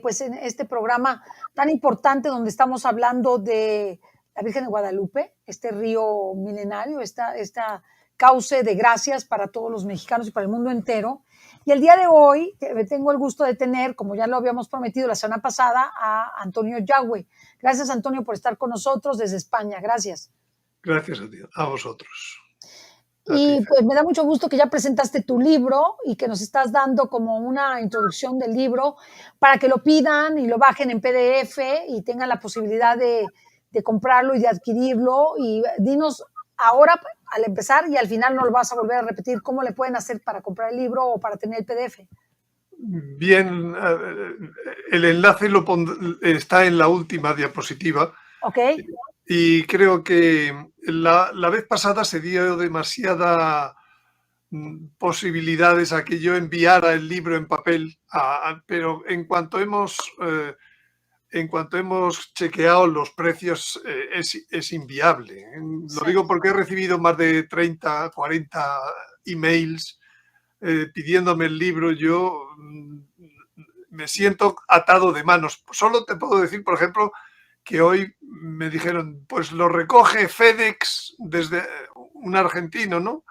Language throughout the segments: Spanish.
pues en este programa tan importante donde estamos hablando de la Virgen de Guadalupe, este río milenario, esta cauce de gracias para todos los mexicanos y para el mundo entero. Y el día de hoy tengo el gusto de tener, como ya lo habíamos prometido la semana pasada, a Antonio Yagüe. Gracias, Antonio, por estar con nosotros desde España. Gracias. Gracias a ti, a vosotros. Y pues me da mucho gusto que ya presentaste tu libro y que nos estás dando como una introducción del libro para que lo pidan y lo bajen en PDF y tengan la posibilidad de comprarlo y de adquirirlo. Y dinos ahora, al empezar y al final no lo vas a volver a repetir, ¿cómo le pueden hacer para comprar el libro o para tener el PDF? Bien, el enlace está en la última diapositiva. Ok. Y creo que la vez pasada se dio demasiada posibilidades a que yo enviara el libro en papel, pero en cuanto hemos chequeado los precios es inviable. Sí. Lo digo porque he recibido más de 30, 40 emails pidiéndome el libro. Yo me siento atado de manos. Solo te puedo decir, por ejemplo, que hoy me dijeron, pues lo recoge FedEx desde un argentino, ¿no?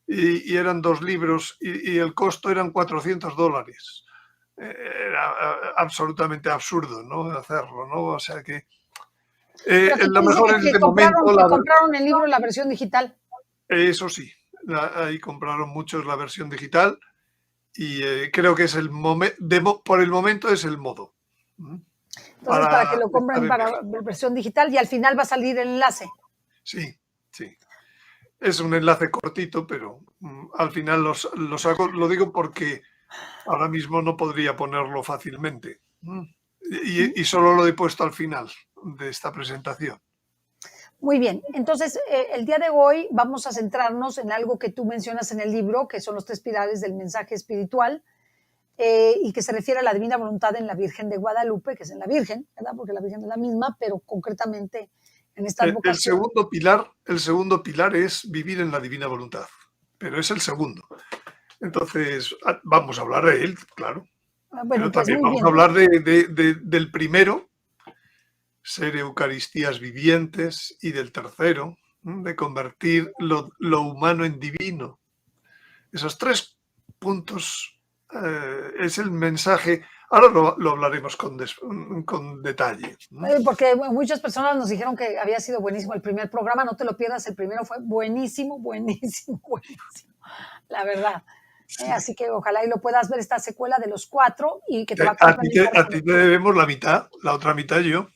Y eran 2 libros y el costo eran $400. Era absolutamente absurdo, ¿no? Hacerlo, ¿no? O sea que lo mejor es de momento... compraron el libro en la versión digital. Eso sí, ahí compraron muchos la versión digital y creo que es por el momento es el modo. Entonces, para que lo compren para versión digital y al final va a salir el enlace. Sí, sí. Es un enlace cortito, pero al final los hago, lo digo porque ahora mismo no podría ponerlo fácilmente. Y solo lo he puesto al final de esta presentación. Muy bien, entonces el día de hoy vamos a centrarnos en algo que tú mencionas en el libro, que son los 3 pilares del mensaje espiritual, y que se refiere a la divina voluntad en la Virgen de Guadalupe, que es en la Virgen, ¿verdad? Porque la Virgen es la misma, pero concretamente en esta advocación. El segundo pilar es vivir en la divina voluntad, pero es el segundo. Entonces, vamos a hablar de él, claro. Bueno, pero también vamos a hablar del primero, ser Eucaristías vivientes, y del tercero, de convertir lo humano en divino. Esos 3 puntos es el mensaje. Ahora lo hablaremos con detalle. Porque muchas personas nos dijeron que había sido buenísimo el primer programa, no te lo pierdas, el primero fue buenísimo, buenísimo, buenísimo, la verdad. Sí. Así que ojalá y lo puedas ver, esta secuela de los 4 y que te va a a ti te debemos la mitad, la otra mitad yo.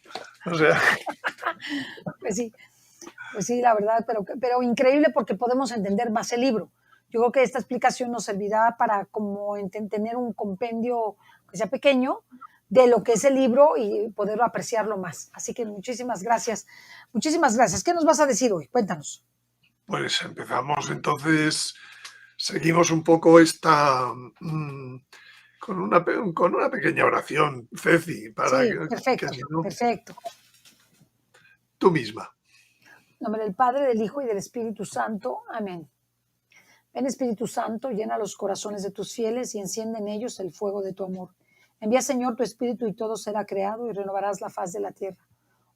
O sea. Pues sí, la verdad, pero increíble porque podemos entender más el libro. Yo creo que esta explicación nos servirá para como tener un compendio que sea pequeño de lo que es el libro y poderlo apreciarlo más. Así que muchísimas gracias. Muchísimas gracias. ¿Qué nos vas a decir hoy? Cuéntanos. Pues empezamos entonces, seguimos un poco con una pequeña oración, Ceci, para sí, perfecto, que si no, perfecto. Tú misma. En nombre del Padre, del Hijo y del Espíritu Santo. Amén. Ven, Espíritu Santo, llena los corazones de tus fieles y enciende en ellos el fuego de tu amor. Envía, Señor, tu Espíritu y todo será creado y renovarás la faz de la tierra.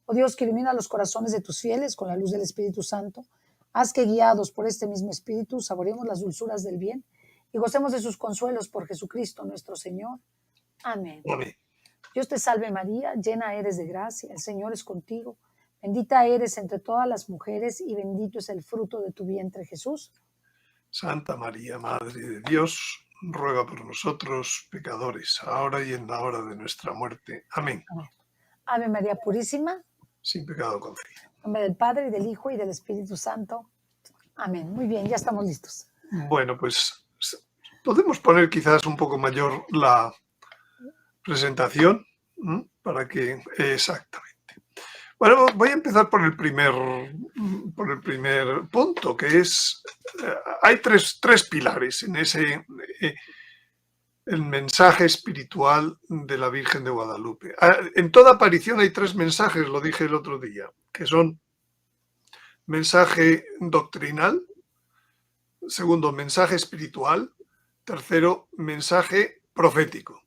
Oh Dios, que ilumina los corazones de tus fieles con la luz del Espíritu Santo, haz que, guiados por este mismo Espíritu, saboreemos las dulzuras del bien y gocemos de sus consuelos por Jesucristo nuestro Señor. Amén. Amén. Dios te salve María, llena eres de gracia, el Señor es contigo. Bendita eres entre todas las mujeres y bendito es el fruto de tu vientre, Jesús. Santa María, Madre de Dios, ruega por nosotros, pecadores, ahora y en la hora de nuestra muerte. Amén. Amén. Ave María Purísima, sin pecado concebida. En nombre del Padre, y del Hijo, y del Espíritu Santo. Amén. Muy bien, ya estamos listos. Bueno, pues podemos poner quizás un poco mayor la presentación, para que... Exactamente. Bueno, voy a empezar por el primer punto, que es, hay tres pilares en ese, el mensaje espiritual de la Virgen de Guadalupe. En toda aparición hay 3 mensajes, lo dije el otro día, que son mensaje doctrinal, segundo, mensaje espiritual, tercero, mensaje profético.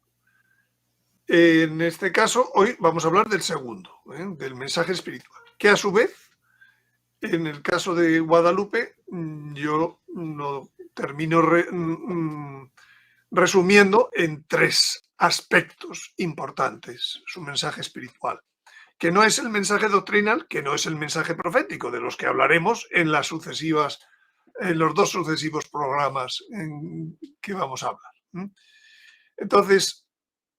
En este caso, hoy vamos a hablar del segundo, del mensaje espiritual, que a su vez, en el caso de Guadalupe, yo lo termino resumiendo en tres aspectos importantes, su mensaje espiritual, que no es el mensaje doctrinal, que no es el mensaje profético, de los que hablaremos en los dos sucesivos programas que vamos a hablar. Entonces,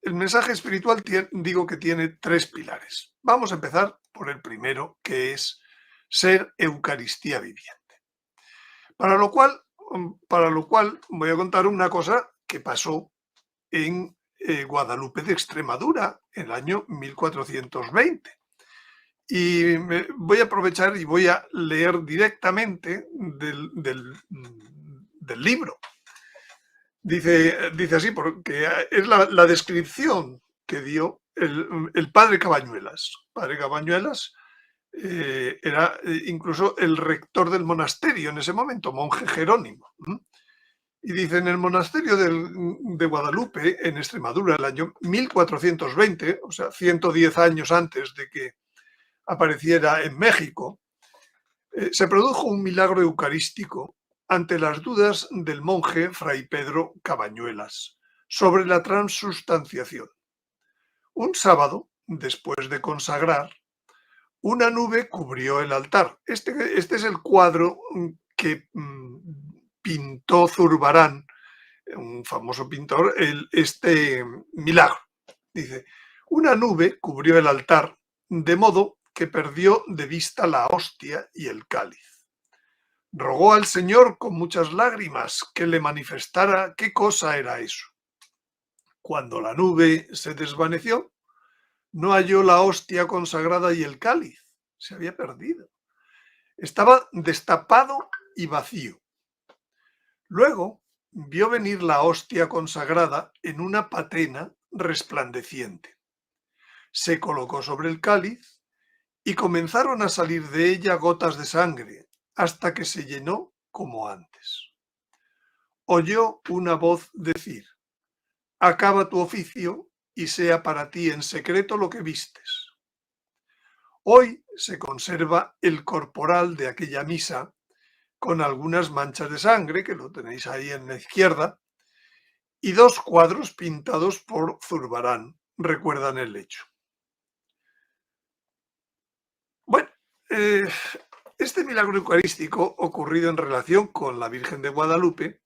el mensaje espiritual digo que tiene tres pilares. Vamos a empezar por el primero, que es ser Eucaristía viviente. Para lo cual voy a contar una cosa que pasó en Guadalupe de Extremadura en el año 1420. Y voy a aprovechar y voy a leer directamente del libro. Dice así, porque es la descripción que dio el padre Cabañuelas. Padre Cabañuelas era incluso el rector del monasterio en ese momento, monje jerónimo. Y dice, en el monasterio de Guadalupe, en Extremadura, el año 1420, o sea, 110 años antes de que apareciera en México, se produjo un milagro eucarístico ante las dudas del monje Fray Pedro Cabañuelas sobre la transustanciación. Un sábado, después de consagrar, una nube cubrió el altar. Este es el cuadro que pintó Zurbarán, un famoso pintor, este milagro. Dice, una nube cubrió el altar, de modo que perdió de vista la hostia y el cáliz. Rogó al Señor con muchas lágrimas que le manifestara qué cosa era eso. Cuando la nube se desvaneció, no halló la hostia consagrada y el cáliz. Se había perdido. Estaba destapado y vacío. Luego vio venir la hostia consagrada en una patena resplandeciente. Se colocó sobre el cáliz y comenzaron a salir de ella gotas de sangre hasta que se llenó como antes. Oyó una voz decir: acaba tu oficio y sea para ti en secreto lo que vistes. Hoy se conserva el corporal de aquella misa con algunas manchas de sangre, que lo tenéis ahí en la izquierda, y dos cuadros pintados por Zurbarán recuerdan el hecho. Bueno, este milagro eucarístico ocurrido en relación con la Virgen de Guadalupe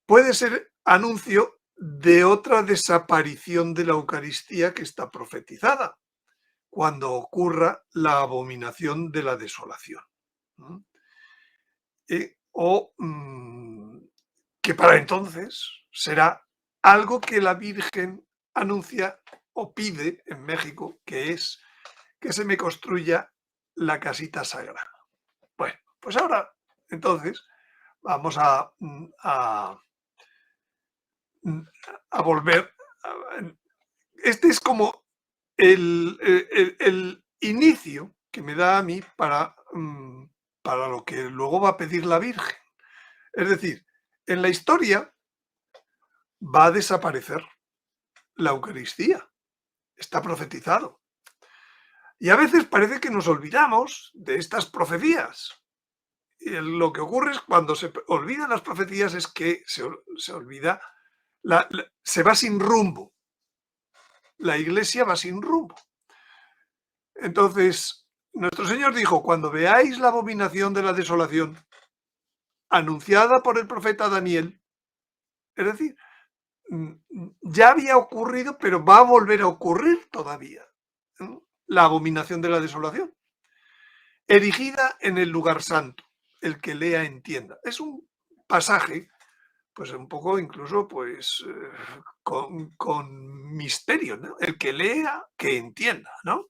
puede ser anuncio de otra desaparición de la Eucaristía que está profetizada, cuando ocurra la abominación de la desolación. O que para entonces será algo que la Virgen anuncia o pide en México, que es que se me construya la casita sagrada. Bueno, pues ahora entonces vamos a volver. Este es como el inicio que me da a mí para lo que luego va a pedir la Virgen. Es decir, en la historia va a desaparecer la Eucaristía. Está profetizado. Y a veces parece que nos olvidamos de estas profecías. Y lo que ocurre es cuando se olvidan las profecías es que se olvida, se va sin rumbo. La Iglesia va sin rumbo. Entonces, nuestro Señor dijo, cuando veáis la abominación de la desolación anunciada por el profeta Daniel, es decir, ya había ocurrido, pero va a volver a ocurrir todavía, la abominación de la desolación, erigida en el lugar santo. El que lea entienda. Es un pasaje, pues un poco incluso, pues con misterio, ¿no? El que lea, que entienda, ¿no?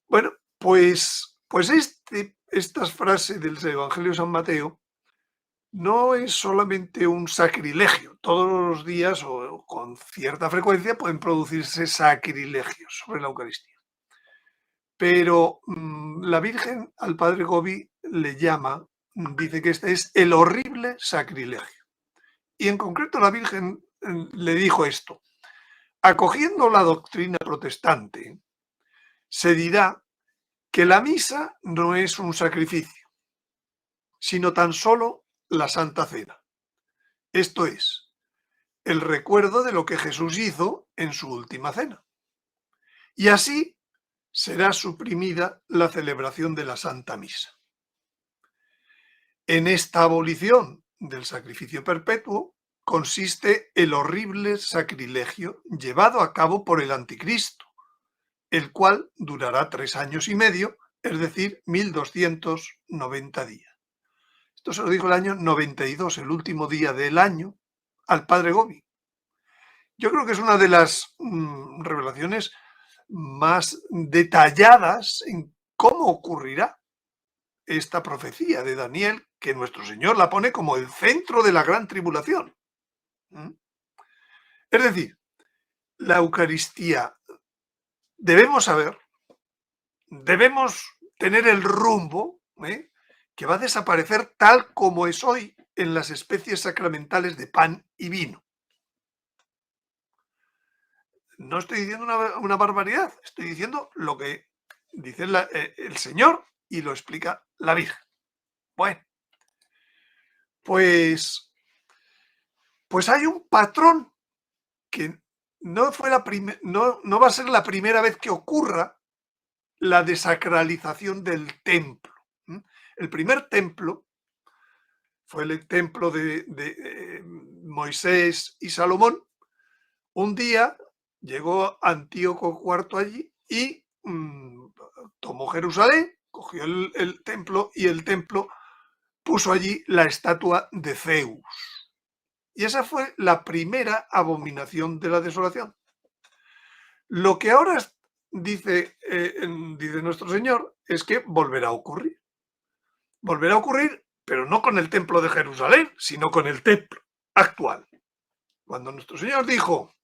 Bueno, pues estas frases del Evangelio de San Mateo no es solamente un sacrilegio. Todos los días o con cierta frecuencia pueden producirse sacrilegios sobre la Eucaristía. Pero la Virgen al padre Gobi le llama, dice que este es el horrible sacrilegio. Y en concreto la Virgen le dijo esto: acogiendo la doctrina protestante, se dirá que la misa no es un sacrificio, sino tan solo la Santa Cena. Esto es, el recuerdo de lo que Jesús hizo en su última cena. Y así será suprimida la celebración de la Santa Misa. En esta abolición del sacrificio perpetuo consiste el horrible sacrilegio llevado a cabo por el anticristo, el cual durará 3 años y medio, es decir, 1290 días. Esto se lo dijo el año 92, el último día del año, al padre Gobi. Yo creo que es una de las revelaciones más detalladas en cómo ocurrirá esta profecía de Daniel, que nuestro Señor la pone como el centro de la gran tribulación. Es decir, la Eucaristía debemos saber, debemos tener el rumbo que va a desaparecer tal como es hoy en las especies sacramentales de pan y vino. No estoy diciendo una barbaridad, estoy diciendo lo que dice el Señor y lo explica la Virgen. Bueno, pues hay un patrón que no va a ser la primera vez que ocurra la desacralización del templo. El primer templo fue el templo de Moisés y Salomón. Un día llegó Antíoco IV allí y tomó Jerusalén, cogió el templo y el templo puso allí la estatua de Zeus. Y esa fue la primera abominación de la desolación. Lo que ahora dice nuestro Señor es que volverá a ocurrir. Volverá a ocurrir, pero no con el templo de Jerusalén, sino con el templo actual. Cuando nuestro Señor dijo,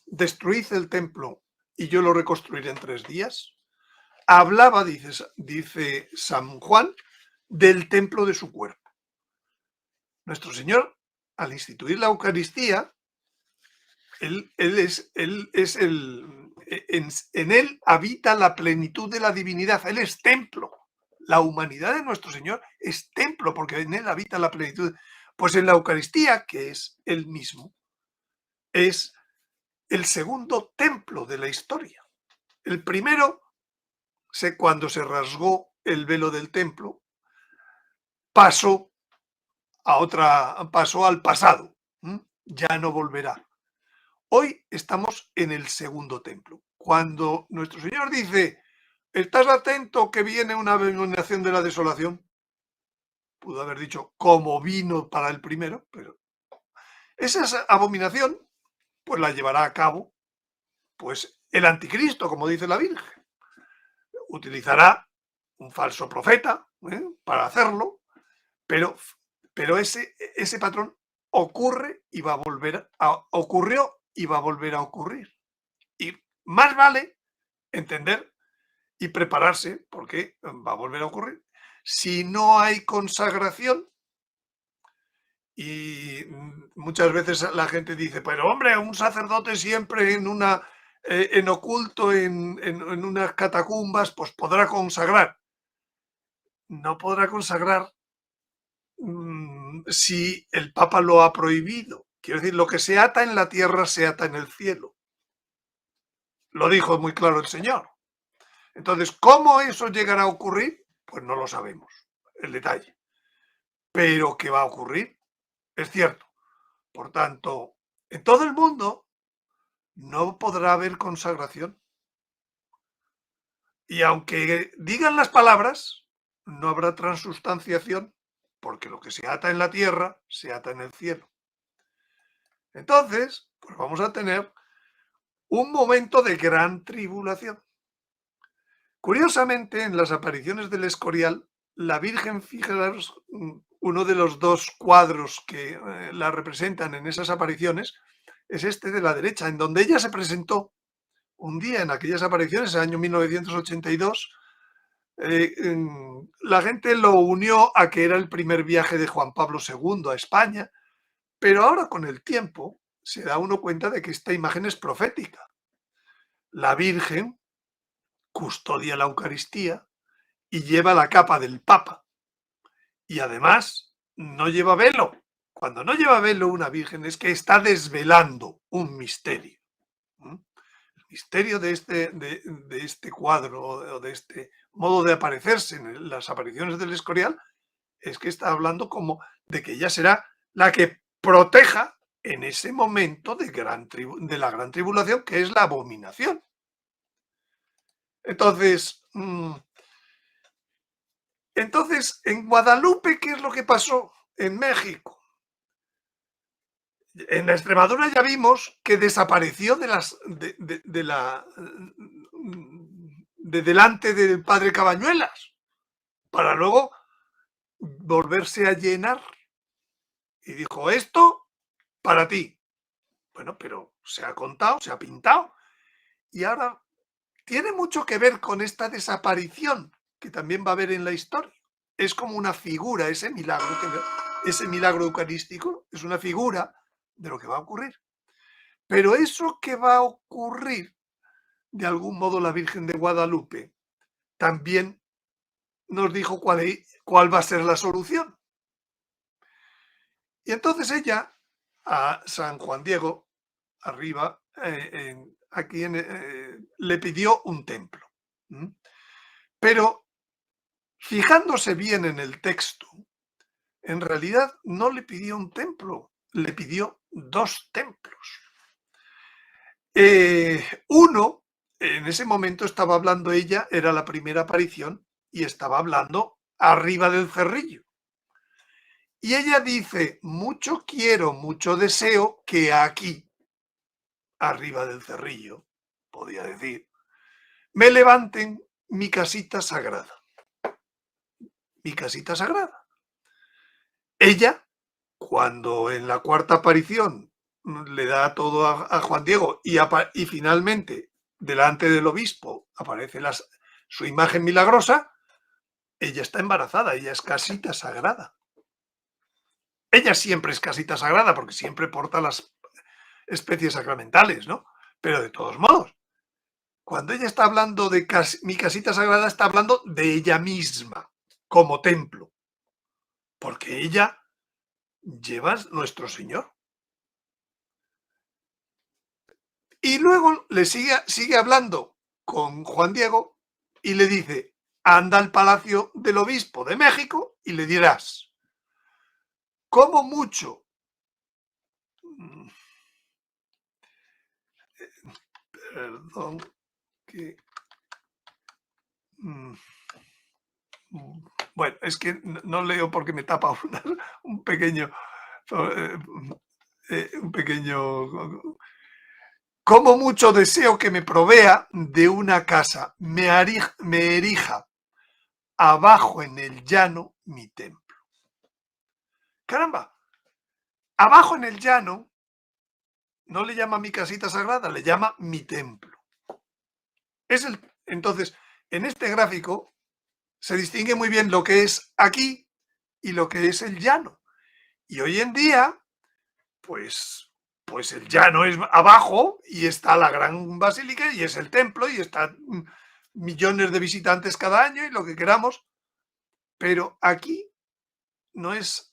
destruid el templo y yo lo reconstruiré en 3 días, hablaba, dice San Juan, del templo de su cuerpo. Nuestro Señor, al instituir la Eucaristía, en él habita la plenitud de la divinidad. Él es templo. La humanidad de nuestro Señor es templo porque en él habita la plenitud. Pues en la Eucaristía, que es él mismo, es el segundo templo de la historia. El primero, cuando se rasgó el velo del templo, pasó al pasado. Ya no volverá. Hoy estamos en el segundo templo. Cuando nuestro Señor dice, ¿estás atento que viene una abominación de la desolación? Pudo haber dicho, como vino para el primero, pero esa abominación pues la llevará a cabo pues el anticristo, como dice la Virgen. Utilizará un falso profeta para hacerlo, pero ese patrón ocurre y va a ocurrió y va a volver a ocurrir. Y más vale entender y prepararse porque va a volver a ocurrir. Si no hay consagración, y muchas veces la gente dice, pero hombre, un sacerdote siempre en oculto, en unas catacumbas, pues podrá consagrar. No podrá consagrar si el Papa lo ha prohibido. Quiero decir, lo que se ata en la tierra se ata en el cielo. Lo dijo muy claro el Señor. Entonces, ¿cómo eso llegará a ocurrir? Pues no lo sabemos, el detalle. Pero que va a ocurrir, es cierto. Por tanto, en todo el mundo no podrá haber consagración. Y aunque digan las palabras, no habrá transustanciación, porque lo que se ata en la tierra se ata en el cielo. Entonces, pues vamos a tener un momento de gran tribulación. Curiosamente, en las apariciones del Escorial, la Virgen, fijaros, uno de los 2 cuadros que la representan en esas apariciones es este de la derecha, en donde ella se presentó un día en aquellas apariciones, en el año 1982. La gente lo unió a que era el primer viaje de Juan Pablo II a España, pero ahora con el tiempo se da uno cuenta de que esta imagen es profética. La Virgen custodia la Eucaristía y lleva la capa del Papa. Y además no lleva velo. Cuando no lleva velo una Virgen es que está desvelando un misterio. El misterio de este cuadro o de este modo de aparecerse en las apariciones del Escorial es que está hablando como de que ella será la que proteja en ese momento de la gran tribulación, que es la abominación. Entonces, en Guadalupe, ¿qué es lo que pasó en México? En la Extremadura ya vimos que desapareció de delante del padre Cabañuelas, para luego volverse a llenar. Y dijo, esto para ti. Bueno, pero se ha contado, se ha pintado. Y ahora tiene mucho que ver con esta desaparición que también va a haber en la historia. Es como una figura, ese milagro eucarístico es una figura de lo que va a ocurrir. Pero eso que va a ocurrir, de algún modo la Virgen de Guadalupe también nos dijo cuál va a ser la solución. Y entonces ella, a San Juan Diego, arriba, le pidió un templo. Pero fijándose bien en el texto, en realidad no le pidió un templo, le pidió 2 templos. Uno, en ese momento estaba hablando ella, era la primera aparición, y estaba hablando arriba del cerrillo. Y ella dice, mucho quiero, mucho deseo que aquí, arriba del cerrillo, podía decir, me levanten mi casita sagrada. Mi casita sagrada. Ella, cuando en la 4ª aparición le da todo a Juan Diego y finalmente delante del obispo aparece su imagen milagrosa, ella está embarazada, ella es casita sagrada. Ella siempre es casita sagrada porque siempre porta las especies sacramentales, ¿no? Pero de todos modos, cuando ella está hablando de mi casita sagrada, está hablando de ella misma como templo, porque ella lleva nuestro Señor. Y luego le sigue hablando con Juan Diego y le dice, anda al palacio del obispo de México y le dirás, como mucho, perdón, que, bueno, es que no leo porque me tapa un pequeño, como mucho deseo que me provea de una casa, me erija abajo en el llano mi templo. Caramba, abajo en el llano no le llama mi casita sagrada, le llama mi templo. Entonces, en este gráfico se distingue muy bien lo que es aquí y lo que es el llano. Y hoy en día, pues el llano es abajo y está la gran basílica y es el templo y están millones de visitantes cada año y lo que queramos. Pero aquí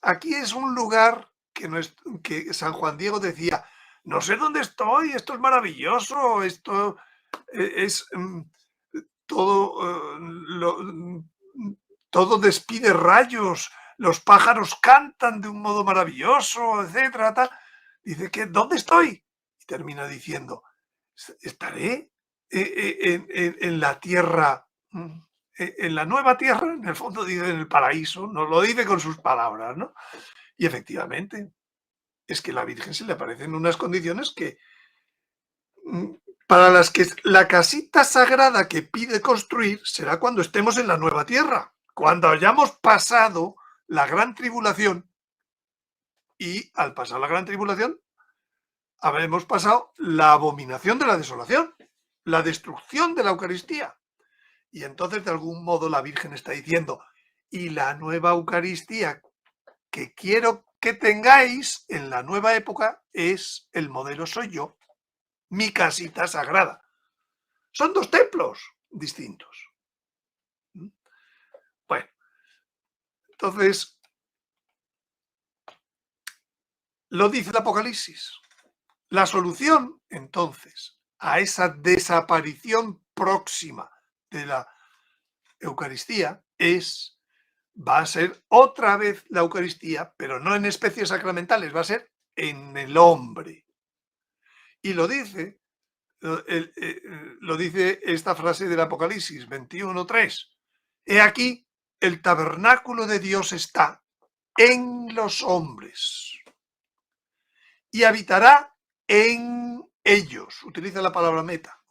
aquí es un lugar que San Juan Diego decía, no sé dónde estoy, esto es maravilloso, esto es todo despide rayos, los pájaros cantan de un modo maravilloso, etcétera. Dice que ¿dónde estoy? Y termina diciendo, estaré en la tierra, en la nueva tierra, en el fondo dice en el paraíso, nos lo dice con sus palabras, ¿no? Y efectivamente, es que la Virgen se le aparece en unas condiciones que para las que la casita sagrada que pide construir será cuando estemos en la nueva tierra, cuando hayamos pasado la gran tribulación. Y al pasar la gran tribulación, habremos pasado la abominación de la desolación, la destrucción de la Eucaristía. Y entonces, de algún modo, la Virgen está diciendo, y la nueva Eucaristía que quiero que tengáis en la nueva época es el modelo soy yo, mi casita sagrada. Son dos templos distintos. Bueno, entonces, lo dice el Apocalipsis. La solución, entonces, a esa desaparición próxima de la Eucaristía va a ser otra vez la Eucaristía, pero no en especies sacramentales, va a ser en el hombre. Y lo dice esta frase del Apocalipsis 21:3. He aquí, el tabernáculo de Dios está en los hombres y habitará en ellos. Utiliza la palabra meta,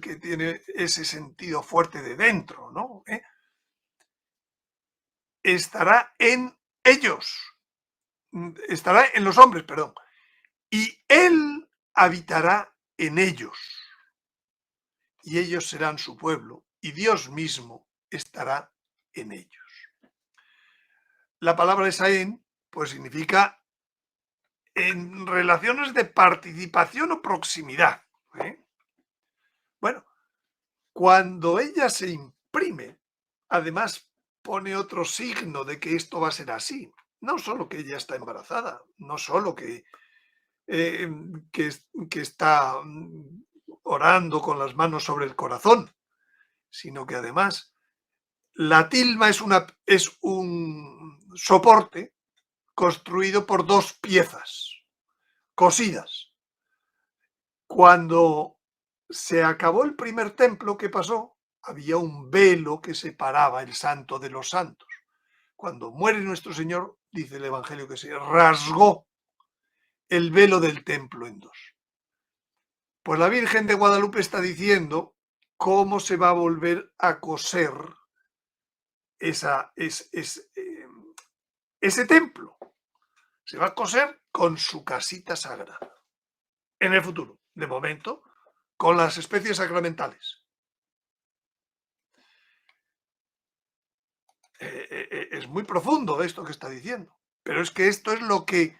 que tiene ese sentido fuerte de dentro, ¿no? Estará en ellos, estará en los hombres, perdón, y Él habitará en ellos, y ellos serán su pueblo, y Dios mismo estará en ellos. La palabra esaén, pues significa en relaciones de participación o proximidad. Bueno, cuando ella se imprime, además pone otro signo de que esto va a ser así. No solo que ella está embarazada, no solo que está orando con las manos sobre el corazón, sino que además la tilma es un soporte construido por dos piezas cosidas. Cuando se acabó el primer templo, ¿qué pasó? Había un velo que separaba el santo de los santos. Cuando muere nuestro Señor, dice el Evangelio que se rasgó el velo del templo en dos. Pues la Virgen de Guadalupe está diciendo cómo se va a volver a coser ese templo. Se va a coser con su casita sagrada. En el futuro, de momento, con las especies sacramentales. Es muy profundo esto que está diciendo, pero es que esto es lo que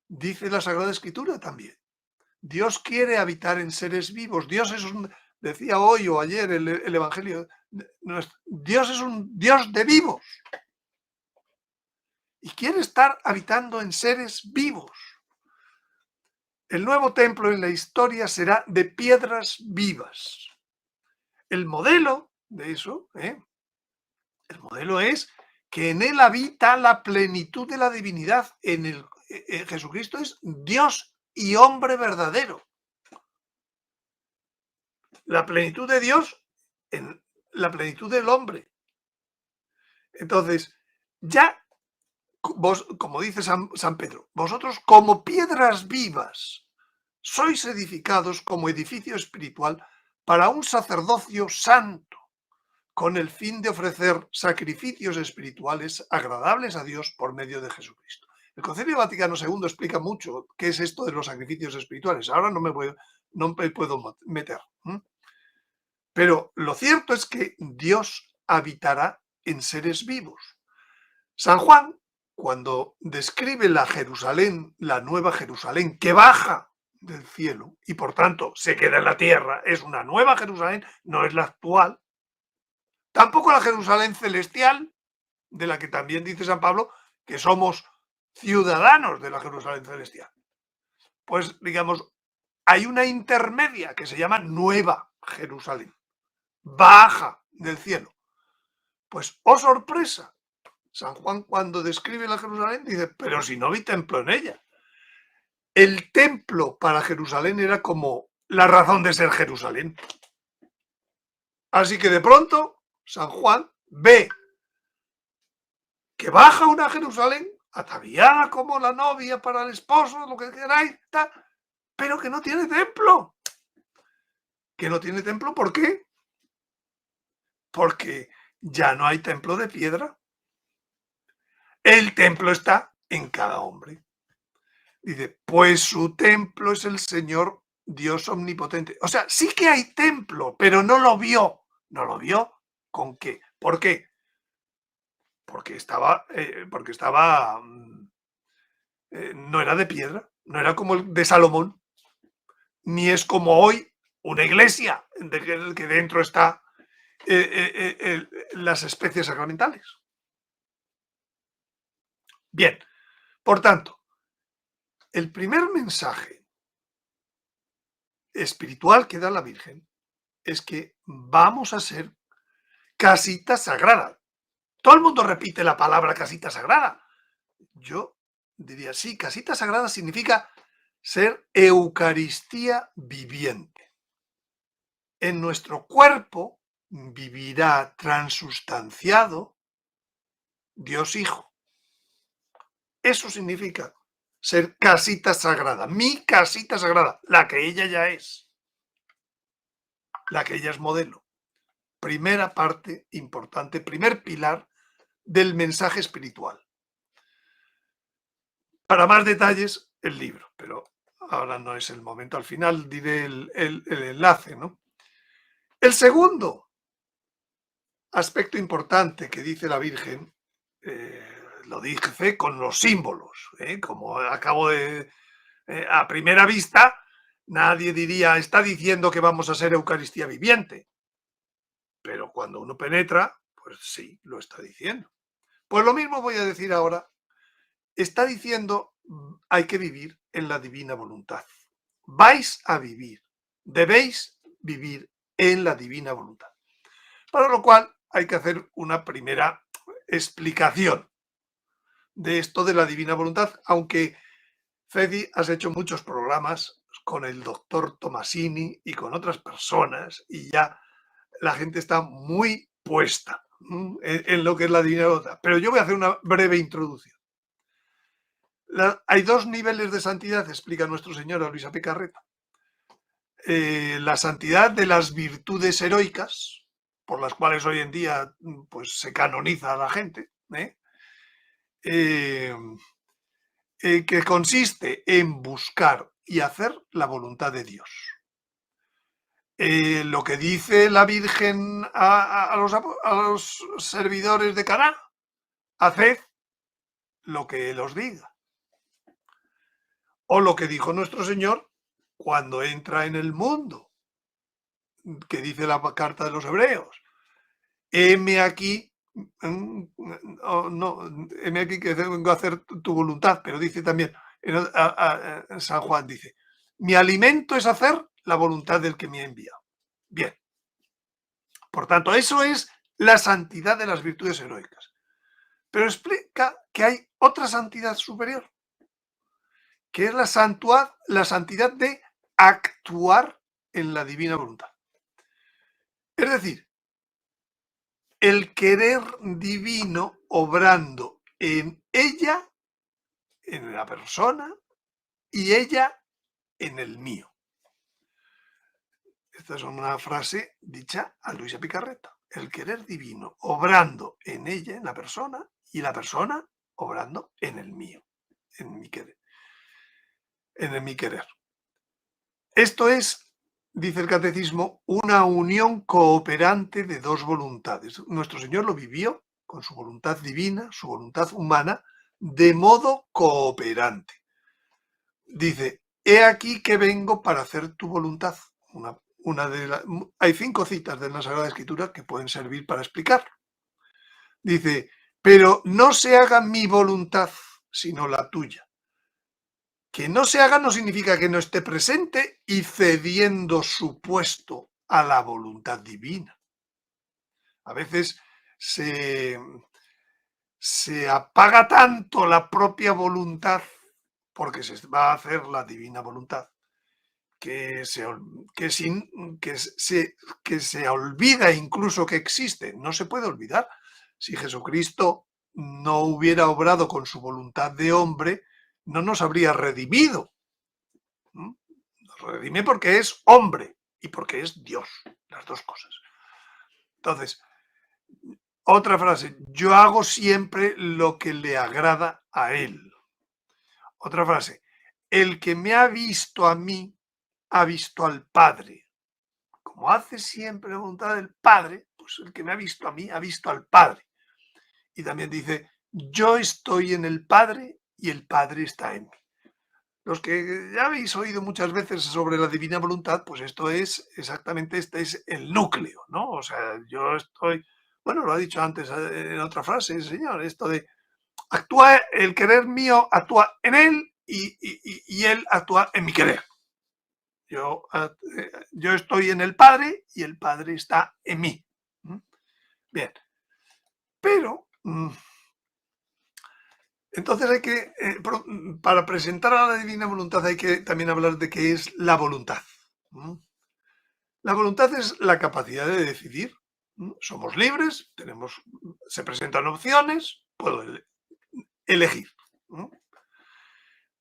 dice la Sagrada Escritura también. Dios quiere habitar en seres vivos. Dios es decía hoy o ayer el Evangelio, Dios es un Dios de vivos. Y quiere estar habitando en seres vivos. El nuevo templo en la historia será de piedras vivas. El modelo de eso, el modelo es que en él habita la plenitud de la divinidad. Jesucristo es Dios y hombre verdadero. La plenitud de Dios en la plenitud del hombre. Entonces, ya, vos, como dice San Pedro, vosotros como piedras vivas sois edificados como edificio espiritual para un sacerdocio santo, con el fin de ofrecer sacrificios espirituales agradables a Dios por medio de Jesucristo. El Concilio Vaticano II explica mucho qué es esto de los sacrificios espirituales. Ahora no me puedo meter. Pero lo cierto es que Dios habitará en seres vivos. San Juan, cuando describe la Jerusalén, la nueva Jerusalén, que baja del cielo y por tanto se queda en la tierra, es una nueva Jerusalén, no es la actual. Tampoco la Jerusalén celestial, de la que también dice San Pablo que somos ciudadanos de la Jerusalén celestial. Pues digamos, hay una intermedia que se llama Nueva Jerusalén, baja del cielo. Pues, oh sorpresa, San Juan cuando describe la Jerusalén dice, pero si no vi templo en ella. El templo para Jerusalén era como la razón de ser Jerusalén. Así que de pronto San Juan ve que baja una Jerusalén ataviada como la novia para el esposo, lo que queráis, pero que no tiene templo. Que no tiene templo, ¿por qué? Porque ya no hay templo de piedra. El templo está en cada hombre. Dice, pues su templo es el Señor Dios omnipotente. O sea, sí que hay templo, pero no lo vio. ¿No lo vio? ¿Con qué? ¿Por qué? Porque estaba no era de piedra, no era como el de Salomón, ni es como hoy una iglesia que dentro está las especies sacramentales. Bien, por tanto, el primer mensaje espiritual que da la Virgen es que vamos a ser casita sagrada. Todo el mundo repite la palabra casita sagrada. Yo diría, sí, casita sagrada significa ser Eucaristía viviente. En nuestro cuerpo vivirá transustanciado Dios Hijo. Eso significa ser casita sagrada, mi casita sagrada, la que ella ya es, la que ella es modelo. Primera parte importante, primer pilar del mensaje espiritual. Para más detalles, el libro, pero ahora no es el momento. Al final diré el enlace, ¿no? El segundo aspecto importante que dice la Virgen, lo dice con los símbolos, como acabo de... a primera vista, nadie diría, está diciendo que vamos a ser Eucaristía viviente. Pero cuando uno penetra, pues sí, lo está diciendo. Pues lo mismo voy a decir ahora. Está diciendo, hay que vivir en la divina voluntad. Vais a vivir, debéis vivir en la divina voluntad. Para lo cual hay que hacer una primera explicación de esto de la divina voluntad, aunque Fedi has hecho muchos programas con el doctor Tomasini y con otras personas y ya la gente está muy puesta en lo que es la divina voluntad. Pero yo voy a hacer una breve introducción. Hay dos niveles de santidad, explica nuestro Señor a Luisa Picarreta. La santidad de las virtudes heroicas, por las cuales hoy en día pues, se canoniza a la gente, que consiste en buscar y hacer la voluntad de Dios. Lo que dice la Virgen a los servidores de Caná, haced lo que Él os diga. O lo que dijo nuestro Señor cuando entra en el mundo, que dice la carta de los hebreos, heme aquí, heme aquí que vengo a hacer tu voluntad, pero dice también, en San Juan dice, mi alimento es hacer la voluntad del que me ha enviado. Bien, por tanto, eso es la santidad de las virtudes heroicas. Pero explica que hay otra santidad superior, que es la santidad de actuar en la divina voluntad. Es decir, el querer divino obrando en ella, en la persona, y ella en el mío. Esta es una frase dicha a Luisa Picarreta. El querer divino obrando en ella, en la persona, y la persona obrando en el mío, en mi querer. En mi querer. Esto es, dice el catecismo, una unión cooperante de dos voluntades. Nuestro Señor lo vivió con su voluntad divina, su voluntad humana, de modo cooperante. Dice, he aquí que vengo para hacer tu voluntad. Hay 5 citas de la Sagrada Escritura que pueden servir para explicarlo. Dice, pero no se haga mi voluntad, sino la tuya. Que no se haga no significa que no esté presente y cediendo su puesto a la voluntad divina. A veces se apaga tanto la propia voluntad porque se va a hacer la divina voluntad que se olvida incluso que existe. No se puede olvidar. Si Jesucristo no hubiera obrado con su voluntad de hombre, no nos habría redimido. Nos redime porque es hombre y porque es Dios, las dos cosas. Entonces, otra frase, yo hago siempre lo que le agrada a él. Otra frase, el que me ha visto a mí, ha visto al Padre. Como hace siempre la voluntad del Padre, pues el que me ha visto a mí, ha visto al Padre. Y también dice, yo estoy en el Padre y el Padre está en mí. Los que ya habéis oído muchas veces sobre la divina voluntad, pues esto es exactamente, este es el núcleo, ¿no? O sea, yo estoy, bueno, lo ha dicho antes en otra frase el Señor, esto de actúa, el querer mío actúa en él y él actúa en mi querer. Yo estoy en el Padre y el Padre está en mí. Bien, pero entonces hay que, para presentar a la divina voluntad hay que también hablar de qué es la voluntad. La voluntad es la capacidad de decidir. Somos libres, se presentan opciones, puedo elegir.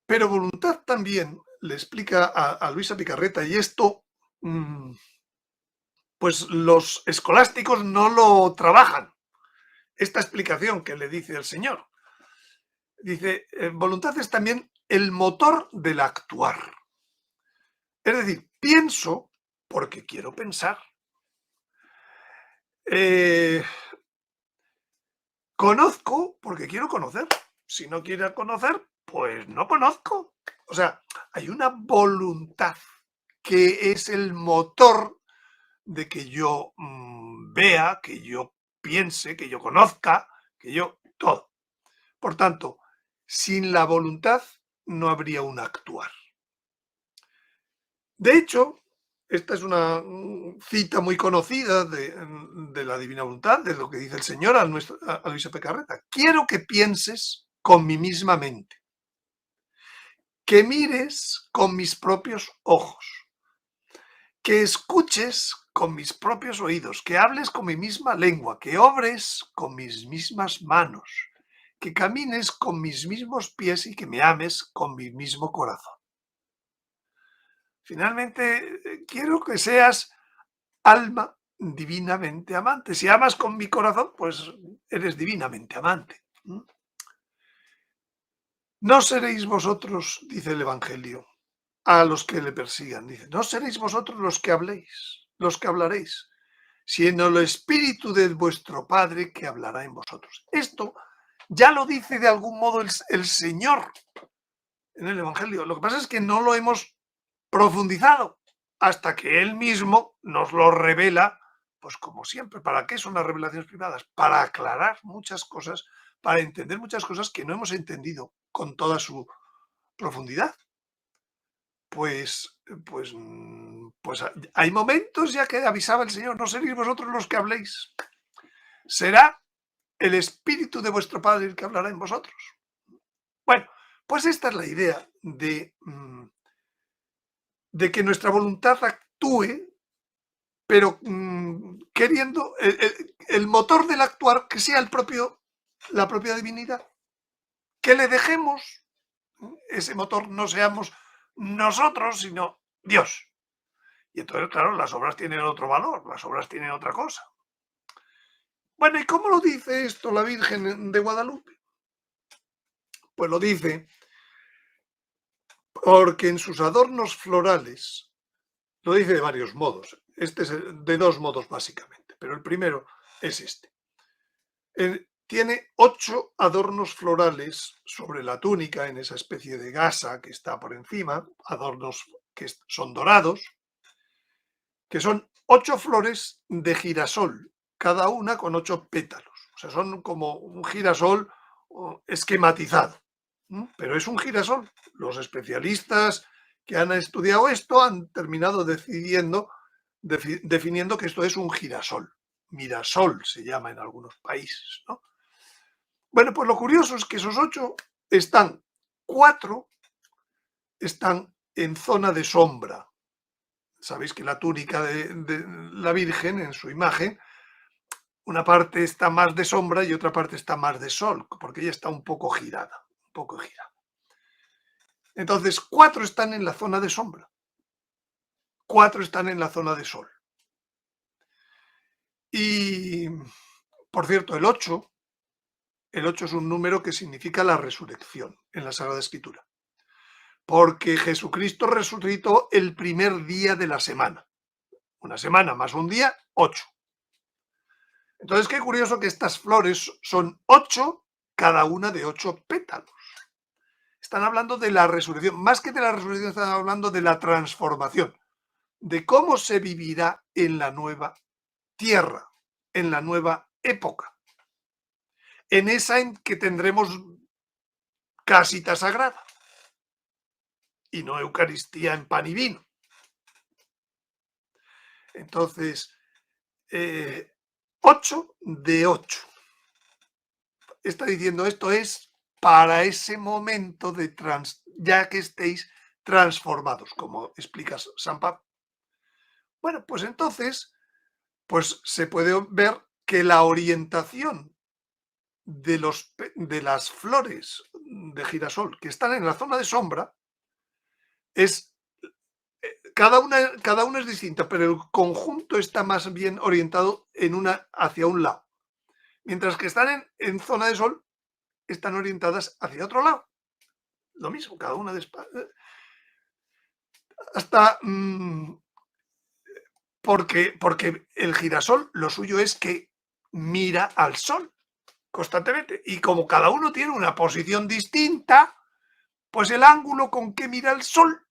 Pero voluntad también le explica a Luisa Picarreta, y esto pues los escolásticos no lo trabajan, esta explicación que le dice el Señor. Dice, voluntad es también el motor del actuar. Es decir, pienso porque quiero pensar. Conozco porque quiero conocer. Si no quiero conocer, pues no conozco. O sea, hay una voluntad que es el motor de que yo vea, que yo piense, que yo conozca, que yo todo. Por tanto, sin la voluntad no habría un actuar. De hecho, esta es una cita muy conocida de la divina voluntad, de lo que dice el Señor a Luisa Picarreta. Quiero que pienses con mi misma mente, que mires con mis propios ojos, que escuches con mis propios oídos, que hables con mi misma lengua, que obres con mis mismas manos, que camines con mis mismos pies y que me ames con mi mismo corazón. Finalmente, quiero que seas alma divinamente amante. Si amas con mi corazón, pues eres divinamente amante. No seréis vosotros, dice el Evangelio, a los que le persigan. Dice, no seréis vosotros los que habléis, los que hablaréis, sino el Espíritu de vuestro Padre que hablará en vosotros. Esto ya lo dice de algún modo el Señor en el Evangelio. Lo que pasa es que no lo hemos profundizado hasta que Él mismo nos lo revela, pues como siempre. ¿Para qué son las revelaciones privadas? Para aclarar muchas cosas, para entender muchas cosas que no hemos entendido con toda su profundidad. Pues hay momentos ya que avisaba el Señor, no seréis vosotros los que habléis, será el Espíritu de vuestro Padre el que hablará en vosotros. Bueno, pues esta es la idea de que nuestra voluntad actúe, pero queriendo el motor del actuar que sea la propia divinidad. Que le dejemos ese motor, no seamos nosotros, sino Dios. Y entonces, claro, las obras tienen otro valor, las obras tienen otra cosa. Bueno, ¿y cómo lo dice esto la Virgen de Guadalupe? Pues lo dice porque en sus adornos florales, lo dice de varios modos, este es de dos modos básicamente, pero el primero es este. Tiene 8 adornos florales sobre la túnica, en esa especie de gasa que está por encima, adornos que son dorados, que son 8 flores de girasol, cada una con 8 pétalos. O sea, son como un girasol esquematizado, pero es un girasol. Los especialistas que han estudiado esto han terminado definiendo que esto es un girasol. Mirasol se llama en algunos países, ¿no? Bueno, pues lo curioso es que esos 8 4 están en zona de sombra. Sabéis que la túnica de la Virgen, en su imagen, una parte está más de sombra y otra parte está más de sol, porque ella está un poco girada, Entonces, 4 están en la zona de sombra, 4 están en la zona de sol. Y, por cierto, el 8 es un número que significa la resurrección en la Sagrada Escritura. Porque Jesucristo resucitó el primer día de la semana. Una semana más un día, 8. Entonces, qué curioso que estas flores son 8, cada una de 8 pétalos. están hablando de la resurrección. Más que de la resurrección, están hablando de la transformación, de cómo se vivirá en la nueva tierra, en la nueva época, en esa en que tendremos casita sagrada y no Eucaristía en pan y vino. Entonces, 8 de 8. Está diciendo esto es para ese momento de ya que estéis transformados, como explica San Pablo. Bueno, pues entonces, pues se puede ver que la orientación de las flores de girasol que están en la zona de sombra es cada una es distinta, pero el conjunto está más bien orientado hacia un lado, mientras que están en zona de sol están orientadas hacia otro lado. Lo mismo, cada una hasta porque el girasol lo suyo es que mira al sol constantemente, y como cada uno tiene una posición distinta, pues el ángulo con que mira el sol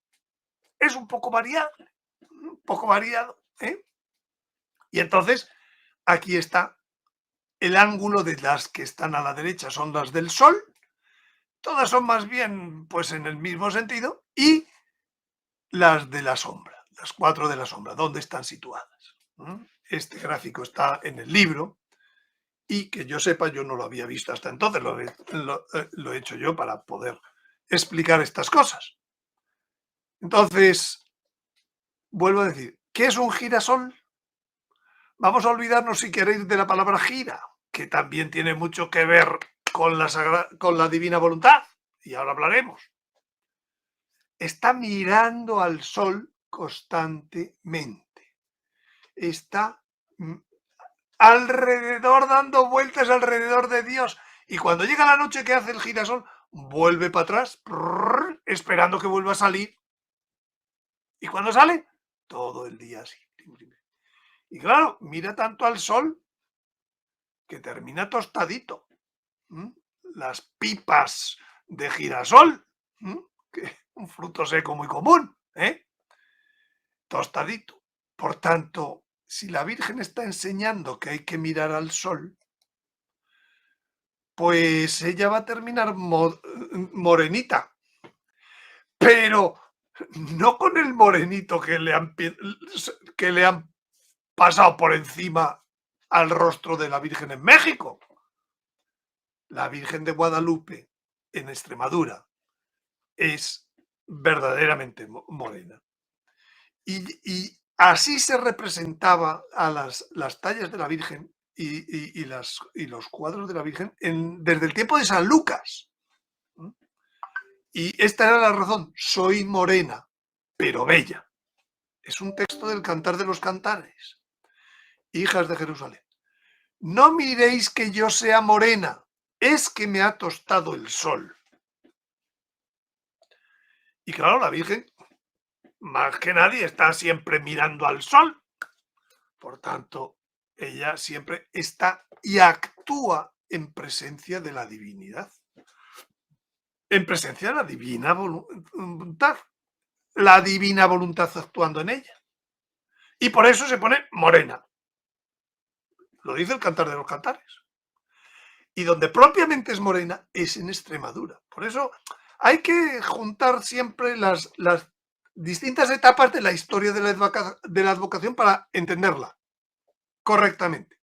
es un poco variado, ¿eh? Y entonces aquí está el ángulo de las que están a la derecha, son las del sol, todas son más bien pues en el mismo sentido, y las de la sombra, las 4 de la sombra, ¿dónde están situadas? Este gráfico está en el libro, y que yo sepa, yo no lo había visto hasta entonces, lo he hecho yo para poder explicar estas cosas. Entonces, vuelvo a decir, ¿qué es un girasol? Vamos a olvidarnos, si queréis, de la palabra gira, que también tiene mucho que ver con la divina voluntad, y ahora hablaremos. Está mirando al sol constantemente. Está alrededor, dando vueltas alrededor de Dios. Y cuando llega la noche, que hace el girasol, vuelve para atrás, esperando que vuelva a salir. ¿Y cuando sale? Todo el día así. Y claro, mira tanto al sol que termina tostadito. Las pipas de girasol, que un fruto seco muy común, tostadito. Por tanto, si la Virgen está enseñando que hay que mirar al sol, pues ella va a terminar morenita, pero no con el morenito que le han pasado por encima al rostro de la Virgen en México. La Virgen de Guadalupe en Extremadura es verdaderamente morena. Y así se representaba a las tallas de la Virgen y los cuadros de la Virgen desde el tiempo de San Lucas. Y esta era la razón: soy morena, pero bella. Es un texto del Cantar de los Cantares. Hijas de Jerusalén, no miréis que yo sea morena, es que me ha tostado el sol. Y claro, la Virgen, más que nadie, está siempre mirando al sol. Por tanto, ella siempre está y actúa en presencia de la divinidad, en presencia de la divina voluntad, la divina voluntad actuando en ella. Y por eso se pone morena. Lo dice el Cantar de los Cantares. Y donde propiamente es morena es en Extremadura. Por eso hay que juntar siempre las distintas etapas de la historia de la advocación para entenderla correctamente.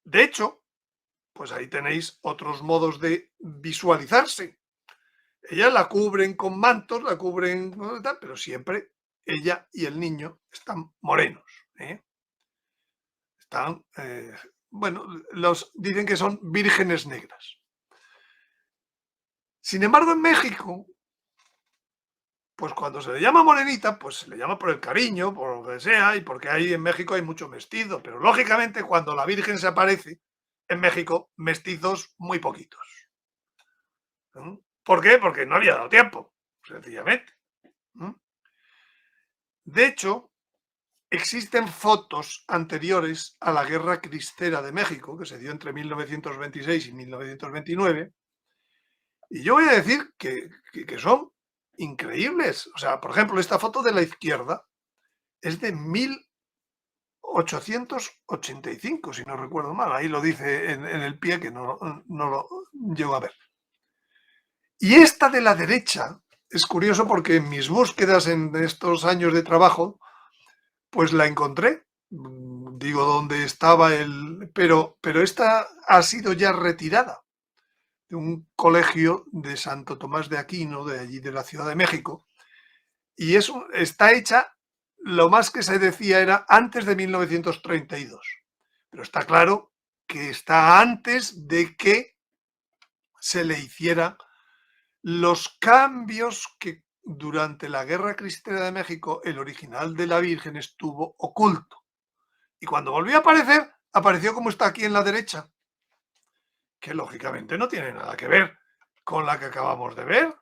De hecho, pues ahí tenéis otros modos de visualizarse. Ella la cubren con mantos, la cubren, pero siempre ella y el niño están morenos. Están, bueno, dicen que son vírgenes negras. Sin embargo, en México, pues cuando se le llama morenita, pues se le llama por el cariño, por lo que sea, y porque ahí en México hay mucho mestizo. Pero lógicamente, cuando la Virgen se aparece en México, mestizos muy poquitos. ¿Por qué? Porque no había dado tiempo, sencillamente. De hecho, existen fotos anteriores a la Guerra Cristera de México, que se dio entre 1926 y 1929, Y yo voy a decir que son increíbles. O sea, por ejemplo, esta foto de la izquierda es de 1885, si no recuerdo mal. Ahí lo dice en el pie, que no lo llego a ver. Y esta de la derecha es curioso porque en mis búsquedas en estos años de trabajo, pues la encontré. Digo dónde estaba pero esta ha sido ya retirada de un colegio de Santo Tomás de Aquino, de allí de la Ciudad de México, y está hecha, lo más que se decía era antes de 1932, pero está claro que está antes de que se le hiciera los cambios que durante la Guerra Cristera de México el original de la Virgen estuvo oculto. Y cuando volvió a aparecer, apareció como está aquí en la derecha, que lógicamente no tiene nada que ver con la que acabamos de ver.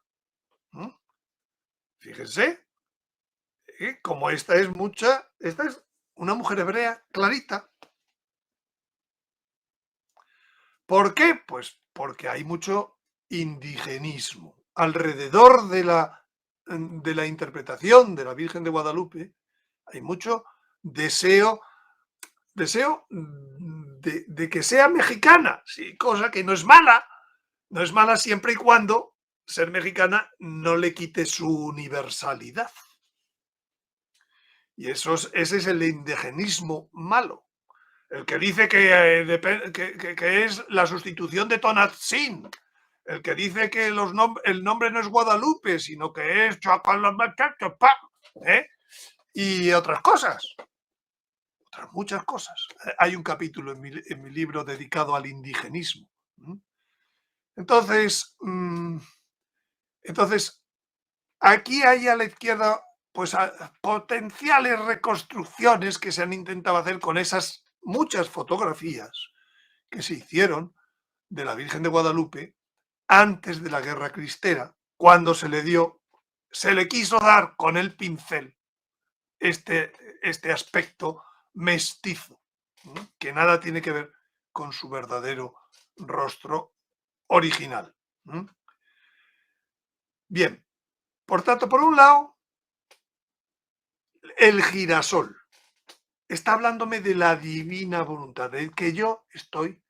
Fíjense, como esta es una mujer hebrea clarita. ¿Por qué? Pues porque hay mucho indigenismo. Alrededor de la interpretación de la Virgen de Guadalupe hay mucho deseo de que sea mexicana, sí, cosa que no es mala siempre y cuando ser mexicana no le quite su universalidad. Y ese es el indigenismo malo. El que dice que es la sustitución de Tonantzin, el que dice que el nombre no es Guadalupe, sino que es y otras cosas, otras muchas cosas. Hay un capítulo en mi libro dedicado al indigenismo. Entonces, aquí hay a la izquierda pues potenciales reconstrucciones que se han intentado hacer con esas muchas fotografías que se hicieron de la Virgen de Guadalupe antes de la Guerra Cristera, cuando se le quiso dar con el pincel este aspecto mestizo, que nada tiene que ver con su verdadero rostro original. Bien, por tanto, por un lado, el girasol está hablándome de la divina voluntad, de que yo estoy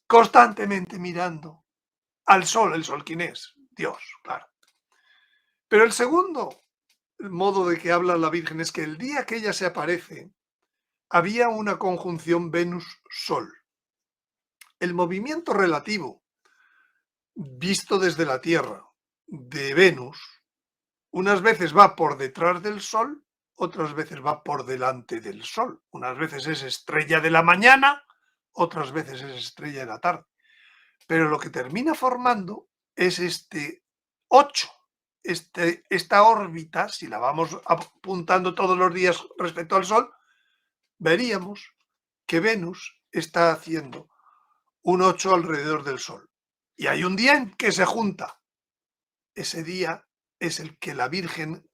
constantemente mirando al sol. ¿El sol quién es? Dios, claro. Pero el segundo modo de que habla la Virgen es que el día que ella se aparece, había una conjunción Venus-Sol. El movimiento relativo, visto desde la Tierra, de Venus, unas veces va por detrás del Sol, otras veces va por delante del Sol. Unas veces es estrella de la mañana, otras veces es estrella de la tarde. Pero lo que termina formando es este 8, esta órbita. Si la vamos apuntando todos los días respecto al Sol, veríamos que Venus está haciendo un 8 alrededor del Sol. Y hay un día en que se junta. Ese día es el que la Virgen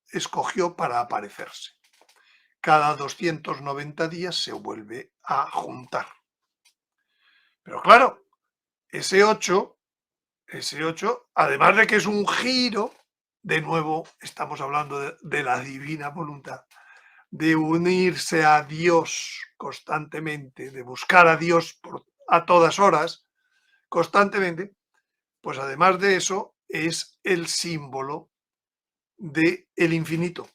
escogió para aparecerse. Cada 290 días se vuelve a juntar. Pero claro, ese 8, además de que es un giro, de nuevo estamos hablando de la divina voluntad, de unirse a Dios constantemente, de buscar a Dios a todas horas, constantemente, pues además de eso es el símbolo del infinito.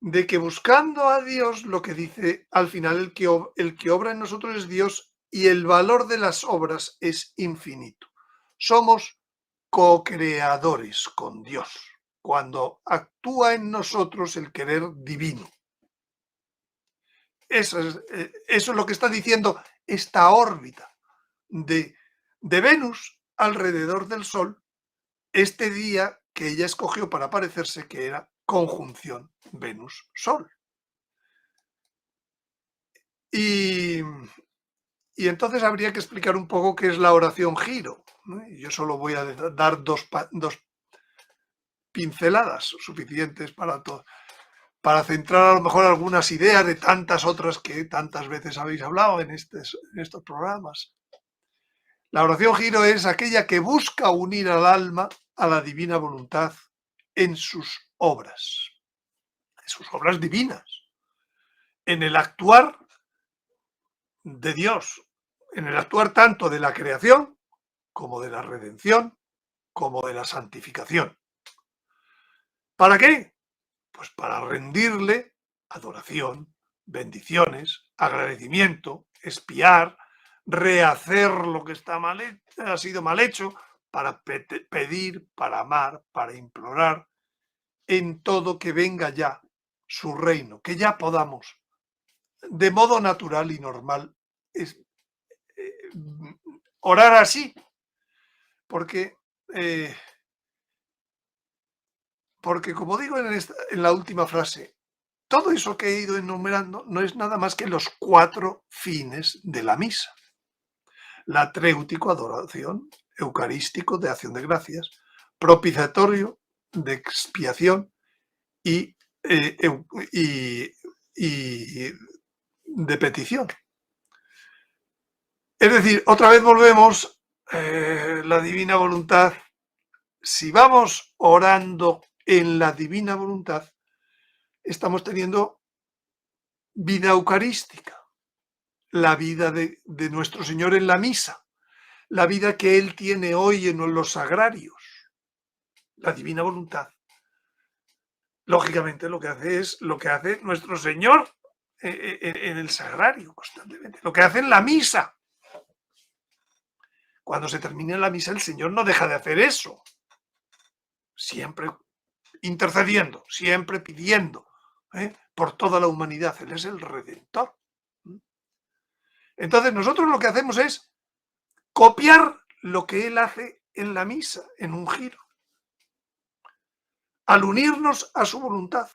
De que buscando a Dios, lo que dice al final, el que obra en nosotros es Dios y el valor de las obras es infinito. Somos co-creadores con Dios cuando actúa en nosotros el querer divino. Eso es lo que está diciendo esta órbita de Venus alrededor del Sol, este día que ella escogió para aparecerse, que era conjunción Venus-Sol. Y entonces habría que explicar un poco qué es la oración giro, ¿no? Yo solo voy a dar dos pinceladas suficientes para centrar a lo mejor algunas ideas de tantas otras que tantas veces habéis hablado en estos programas. La oración giro es aquella que busca unir al alma a la divina voluntad en sus obras divinas, en el actuar de Dios, en el actuar tanto de la creación como de la redención, como de la santificación. ¿Para qué? Pues para rendirle adoración, bendiciones, agradecimiento, expiar, rehacer lo que ha sido mal hecho, para pedir, para amar, para implorar, en todo que venga ya su reino, que ya podamos, de modo natural y normal, orar así, porque como digo en la última frase, todo eso que he ido enumerando no es nada más que los 4 fines de la misa. Latréutico, adoración; eucarístico, de acción de gracias; propiciatorio, de expiación; y de petición. Es decir, otra vez volvemos, la divina voluntad. Si vamos orando en la divina voluntad, estamos teniendo vida eucarística, la vida de nuestro Señor en la misa, la vida que Él tiene hoy en los sagrarios, la divina voluntad. Lógicamente lo que hace es lo que hace nuestro Señor en el sagrario constantemente, lo que hace en la misa. Cuando se termina la misa, el Señor no deja de hacer eso, siempre intercediendo, siempre pidiendo por toda la humanidad. Él es el Redentor. Entonces nosotros lo que hacemos es copiar lo que Él hace en la misa, en un giro, al unirnos a su voluntad,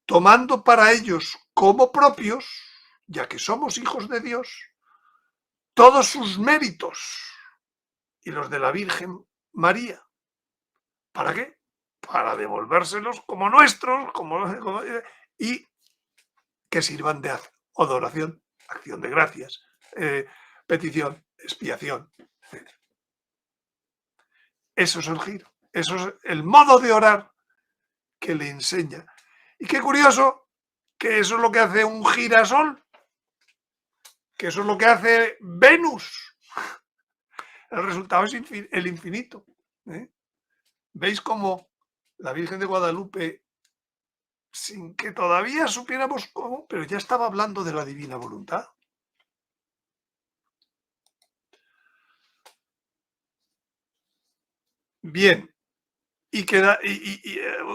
tomando para ellos como propios, ya que somos hijos de Dios, todos sus méritos y los de la Virgen María. ¿Para qué? Para devolvérselos como nuestros, y que sirvan de adoración, acción de gracias, petición, expiación, etc. Eso es el giro, eso es el modo de orar que le enseña. Y qué curioso que eso es lo que hace un girasol, que eso es lo que hace Venus. El resultado es el infinito. ¿Veis cómo la Virgen de Guadalupe, sin que todavía supiéramos cómo, pero ya estaba hablando de la divina voluntad? Bien, y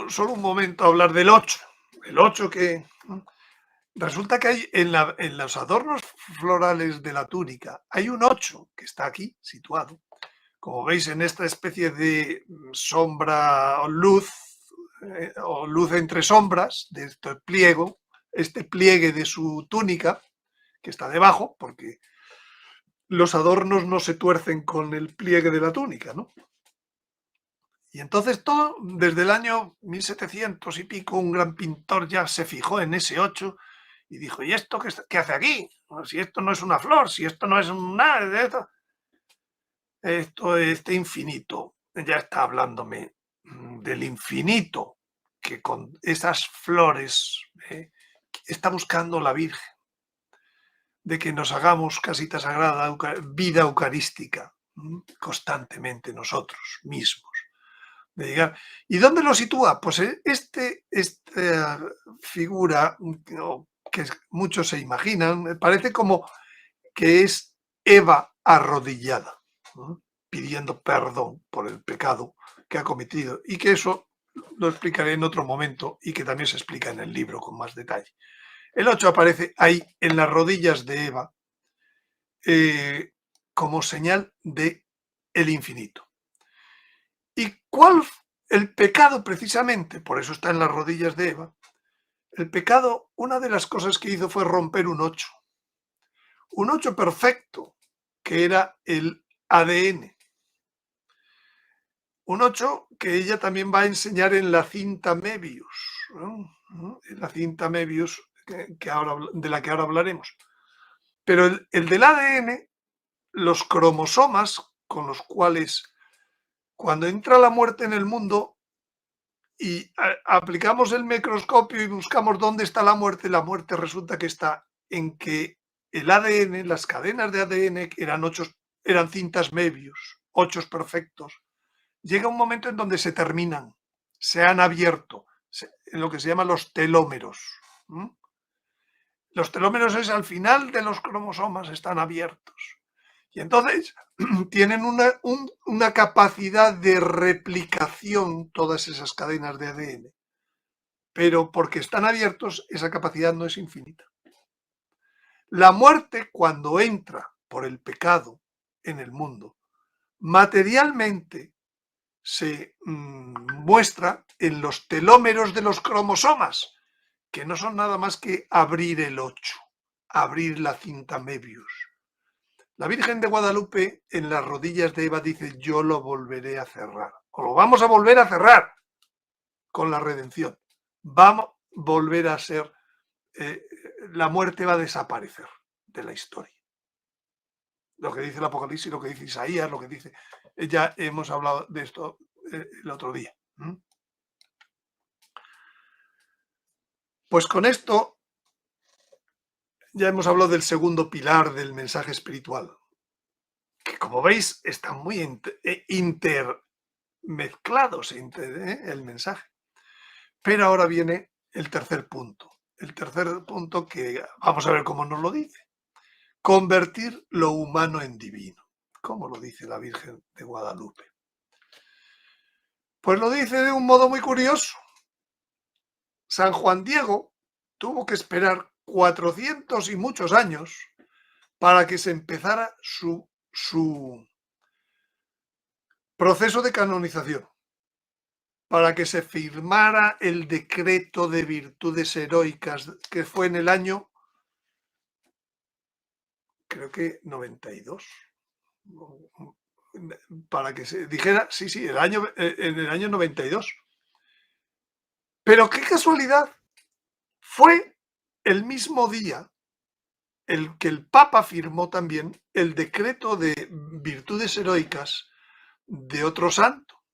solo un momento hablar del 8. El 8 que resulta que hay en los adornos florales de la túnica, hay un 8 que está aquí situado. Como veis, en esta especie de sombra o luz entre sombras, de este pliegue de su túnica, que está debajo, porque los adornos no se tuercen con el pliegue de la túnica, ¿no? Y entonces todo, desde el año 1700 y pico, un gran pintor ya se fijó en ese 8 y dijo, ¿y esto qué hace aquí? Si esto no es una flor, si esto no es nada de esto, este infinito, ya está hablándome del infinito, que con esas flores está buscando la Virgen, de que nos hagamos casita sagrada, vida eucarística, constantemente nosotros mismos. De llegar. ¿Y dónde lo sitúa? Pues esta figura que muchos se imaginan, parece como que es Eva arrodillada, pidiendo perdón por el pecado que ha cometido, y que eso lo explicaré en otro momento y que también se explica en el libro con más detalle. El 8 aparece ahí en las rodillas de Eva como señal de el infinito. ¿Y cuál el pecado precisamente? Por eso está en las rodillas de Eva. El pecado, una de las cosas que hizo fue romper un 8. Un 8 perfecto, que era el ADN. Un 8 que ella también va a enseñar en la cinta Mebius, ¿no? En la cinta Mebius de la que ahora hablaremos. Pero el del ADN los cromosomas con los cuales, cuando entra la muerte en el mundo y aplicamos el microscopio y buscamos dónde está la muerte resulta que está en que el ADN, las cadenas de ADN eran cintas Möbius, ochos perfectos. Llega un momento en donde se terminan, se han abierto, en lo que se llaman los telómeros. Los telómeros es al final de los cromosomas, están abiertos. Y entonces tienen una capacidad de replicación todas esas cadenas de ADN. Pero porque están abiertos, esa capacidad no es infinita. La muerte, cuando entra por el pecado en el mundo, materialmente se muestra en los telómeros de los cromosomas, que no son nada más que abrir el 8, abrir la cinta Möbius. La Virgen de Guadalupe en las rodillas de Eva dice: yo lo volveré a cerrar, o lo vamos a volver a cerrar con la redención. Vamos a volver a ser, la muerte va a desaparecer de la historia. Lo que dice el Apocalipsis, lo que dice Isaías, lo que dice... Ya hemos hablado de esto el otro día. Pues con esto ya hemos hablado del segundo pilar del mensaje espiritual, que como veis están muy intermezclados el mensaje. Pero ahora viene el tercer punto. El tercer punto que vamos a ver cómo nos lo dice. Convertir lo humano en divino. ¿Cómo lo dice la Virgen de Guadalupe? Pues lo dice de un modo muy curioso. San Juan Diego tuvo que esperar 400 y muchos años para que se empezara su proceso de canonización, para que se firmara el decreto de virtudes heroicas, que fue en el año, creo que 92, para que se dijera, sí, en el año 92. Pero qué casualidad, fue el mismo día el que el Papa firmó también el decreto de virtudes heroicas de otro santo,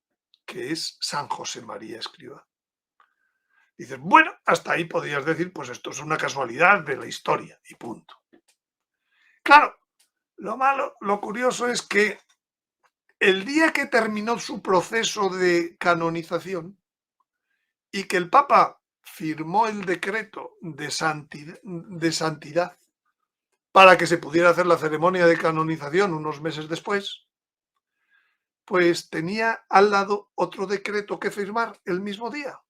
que es San José María Escrivá. Dices, bueno, hasta ahí podrías decir, pues esto es una casualidad de la historia y punto. Claro, lo curioso es que el día que terminó su proceso de canonización y que el Papa firmó el decreto de santidad para que se pudiera hacer la ceremonia de canonización unos meses después, pues tenía al lado otro decreto que firmar el mismo día,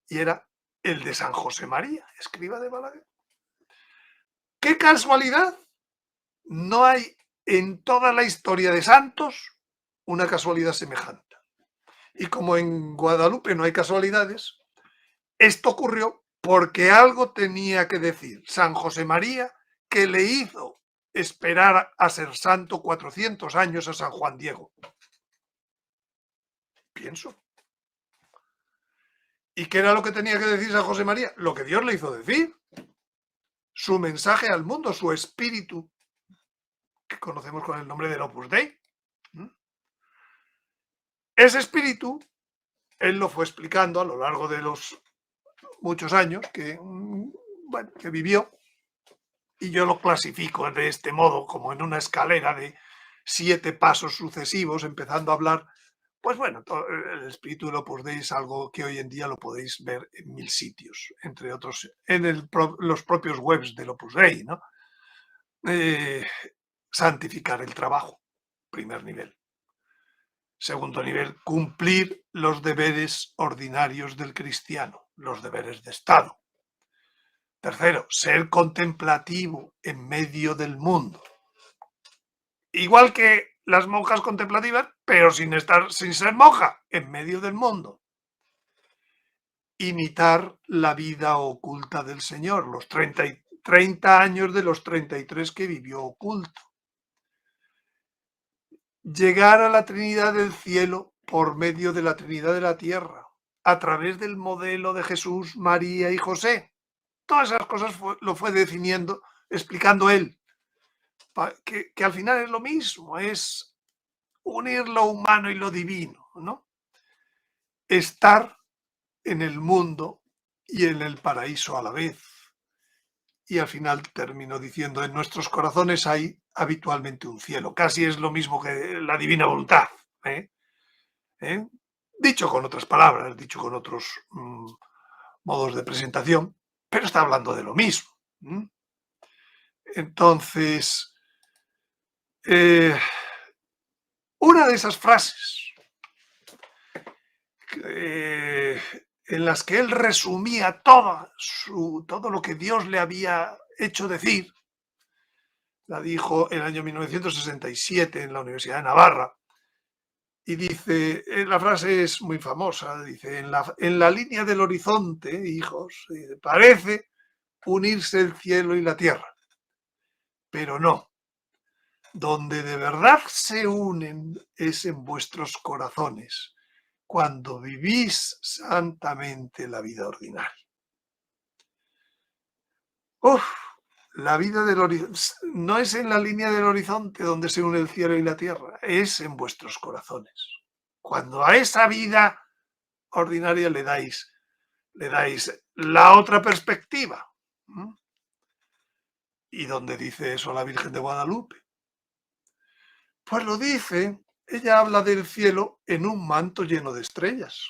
y era el de San José María, escriba de Balaguer. ¡Qué casualidad! No hay en toda la historia de santos una casualidad semejante. Y como en Guadalupe no hay casualidades, esto ocurrió porque algo tenía que decir San José María que le hizo esperar a ser santo 400 años a San Juan Diego. Pienso. ¿Y qué era lo que tenía que decir San José María? Lo que Dios le hizo decir. Su mensaje al mundo, su espíritu, que conocemos con el nombre del Opus Dei. Ese espíritu, él lo fue explicando a lo largo de los muchos años que vivió, y yo lo clasifico de este modo, como en una escalera de 7 pasos sucesivos, empezando a hablar. Pues bueno, el espíritu del Opus Dei es algo que hoy en día lo podéis ver en 1000 sitios, entre otros en los propios webs del Opus Dei, ¿no? Santificar el trabajo, primer nivel. Segundo nivel, cumplir los deberes ordinarios del cristiano, los deberes de Estado. Tercero, ser contemplativo en medio del mundo. Igual que las monjas contemplativas, pero sin ser monja, en medio del mundo. Imitar la vida oculta del Señor, los 30 años de los 33 que vivió oculto. Llegar a la Trinidad del cielo por medio de la Trinidad de la tierra, a través del modelo de Jesús, María y José. Todas esas cosas lo fue definiendo, explicando él. que al final es lo mismo, es unir lo humano y lo divino, ¿no? Estar en el mundo y en el paraíso a la vez. Y al final termino diciendo, en nuestros corazones hay habitualmente un cielo. Casi es lo mismo que la divina voluntad. ¿Eh? ¿Eh? Dicho con otras palabras, dicho con otros modos de presentación, pero está hablando de lo mismo. Entonces, una de esas frases en las que él resumía todo lo que Dios le había hecho decir, la dijo en el año 1967 en la Universidad de Navarra, y dice, la frase es muy famosa, dice, en la línea del horizonte, hijos, parece unirse el cielo y la tierra, pero no. Donde de verdad se unen es en vuestros corazones, cuando vivís santamente la vida ordinaria. La vida del horizonte no es en la línea del horizonte donde se une el cielo y la tierra, es en vuestros corazones. Cuando a esa vida ordinaria le dais la otra perspectiva. ¿Y dónde dice eso la Virgen de Guadalupe? Pues lo dice, ella habla del cielo en un manto lleno de estrellas.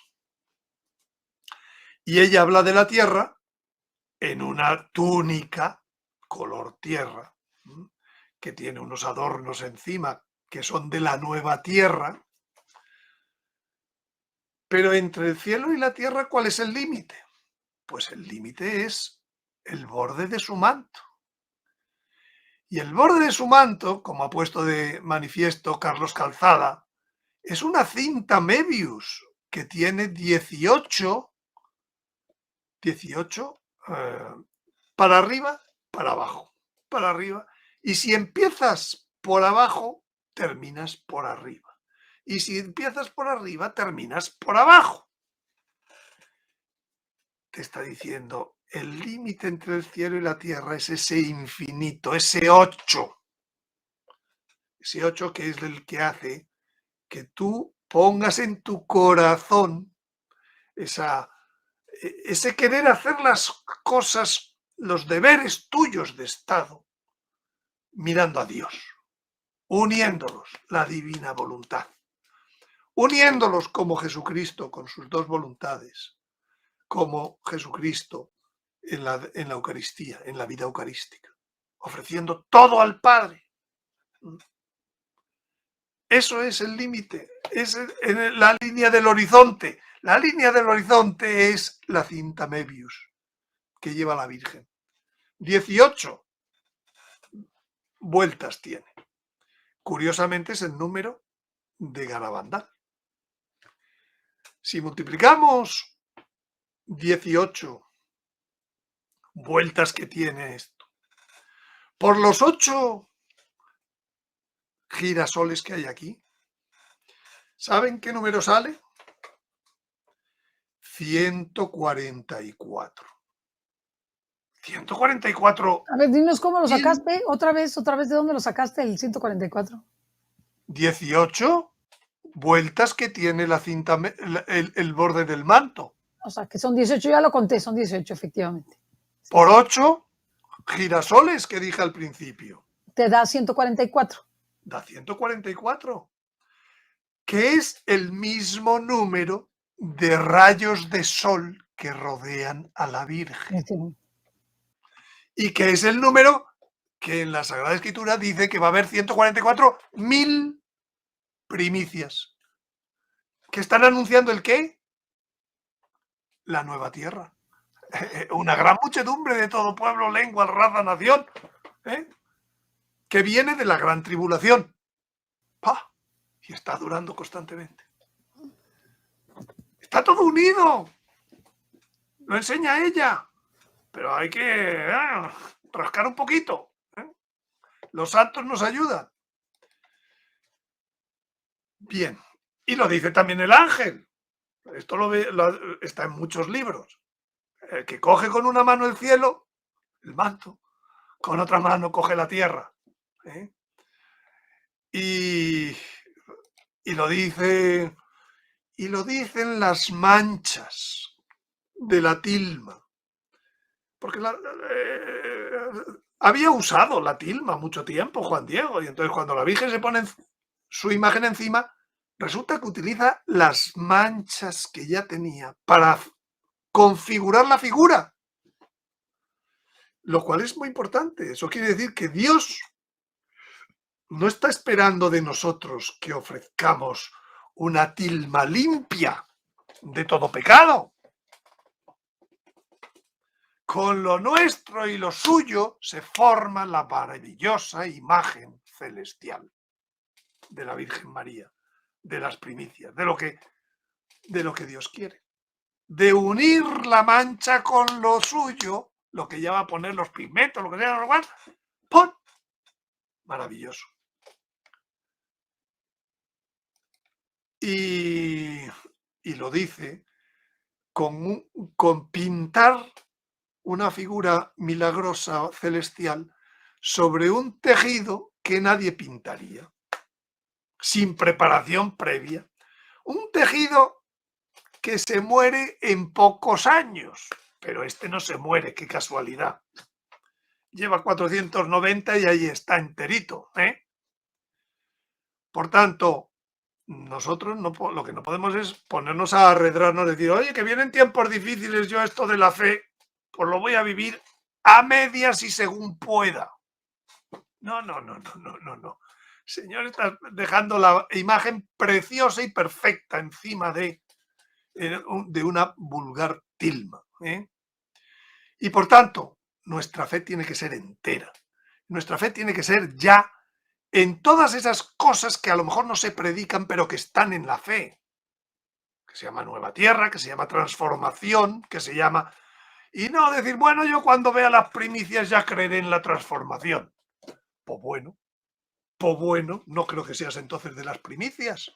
Y ella habla de la tierra en una túnica color tierra, que tiene unos adornos encima que son de la nueva tierra. Pero entre el cielo y la tierra, ¿cuál es el límite? Pues el límite es el borde de su manto. Y el borde de su manto, como ha puesto de manifiesto Carlos Calzada, es una cinta Möbius que tiene 18 para arriba, para abajo, para arriba. Y si empiezas por abajo, terminas por arriba. Y si empiezas por arriba, terminas por abajo. Te está diciendo, el límite entre el cielo y la tierra es ese infinito, ese 8. Ese 8 que es el que hace que tú pongas en tu corazón ese querer hacer las cosas, los deberes tuyos de Estado, mirando a Dios, uniéndolos, la divina voluntad, uniéndolos como Jesucristo con sus dos voluntades, como Jesucristo en la Eucaristía, en la vida eucarística, ofreciendo todo al Padre. Eso es el límite, es la línea del horizonte. La línea del horizonte es la cinta Möbius que lleva la Virgen. 18 vueltas tiene. Curiosamente es el número de Garabandal. Si multiplicamos 18 vueltas que tiene esto por los 8 girasoles que hay aquí, ¿saben qué número sale? 144. 144. A ver, dinos cómo lo sacaste. Otra vez, ¿de dónde lo sacaste el 144? 18 vueltas que tiene la cinta, el borde del manto. O sea, que son 18, ya lo conté, son 18, efectivamente. Por 8 girasoles que dije al principio. Te da 144. Da 144. Que es el mismo número de rayos de sol que rodean a la Virgen. Y que es el número que en la Sagrada Escritura dice que va a haber 144.000 primicias. ¿Que están anunciando el qué? La nueva tierra. Una gran muchedumbre de todo pueblo, lengua, raza, nación, que viene de la gran tribulación. ¡Pah! Y está durando constantemente. Está todo unido. Lo enseña ella. Pero hay que rascar un poquito. Los santos nos ayudan. Bien. Y lo dice también el ángel. Esto está en muchos libros. El que coge con una mano el cielo, el manto, con otra mano coge la tierra. ¿eh? Y, y lo dice, y lo dicen las manchas de la tilma. Porque había usado la tilma mucho tiempo Juan Diego, y entonces cuando la Virgen se pone su imagen encima, resulta que utiliza las manchas que ya tenía para configurar la figura, lo cual es muy importante. Eso quiere decir que Dios no está esperando de nosotros que ofrezcamos una tilma limpia de todo pecado. Con lo nuestro y lo suyo se forma la maravillosa imagen celestial de la Virgen María, de las primicias, de lo que Dios quiere. De unir la mancha con lo suyo, lo que ya va a poner los pigmentos, lo que sea, lo cual, ¡pum! Maravilloso. Y lo dice con pintar una figura milagrosa celestial sobre un tejido que nadie pintaría, sin preparación previa. Un tejido que se muere en pocos años, pero este no se muere, qué casualidad. Lleva 490 y ahí está enterito, ¿eh? Por tanto, nosotros lo que no podemos es ponernos a arredrarnos, decir, oye, que vienen tiempos difíciles, yo esto de la fe, pues lo voy a vivir a medias y según pueda. No. Señor, estás dejando la imagen preciosa y perfecta encima de una vulgar tilma, ¿eh? Y por tanto, nuestra fe tiene que ser entera. Nuestra fe tiene que ser ya en todas esas cosas que a lo mejor no se predican, pero que están en la fe. Que se llama nueva tierra, que se llama transformación, que se llama... Y no decir, bueno, yo cuando vea las primicias ya creeré en la transformación. Pues bueno, no creo que seas entonces de las primicias,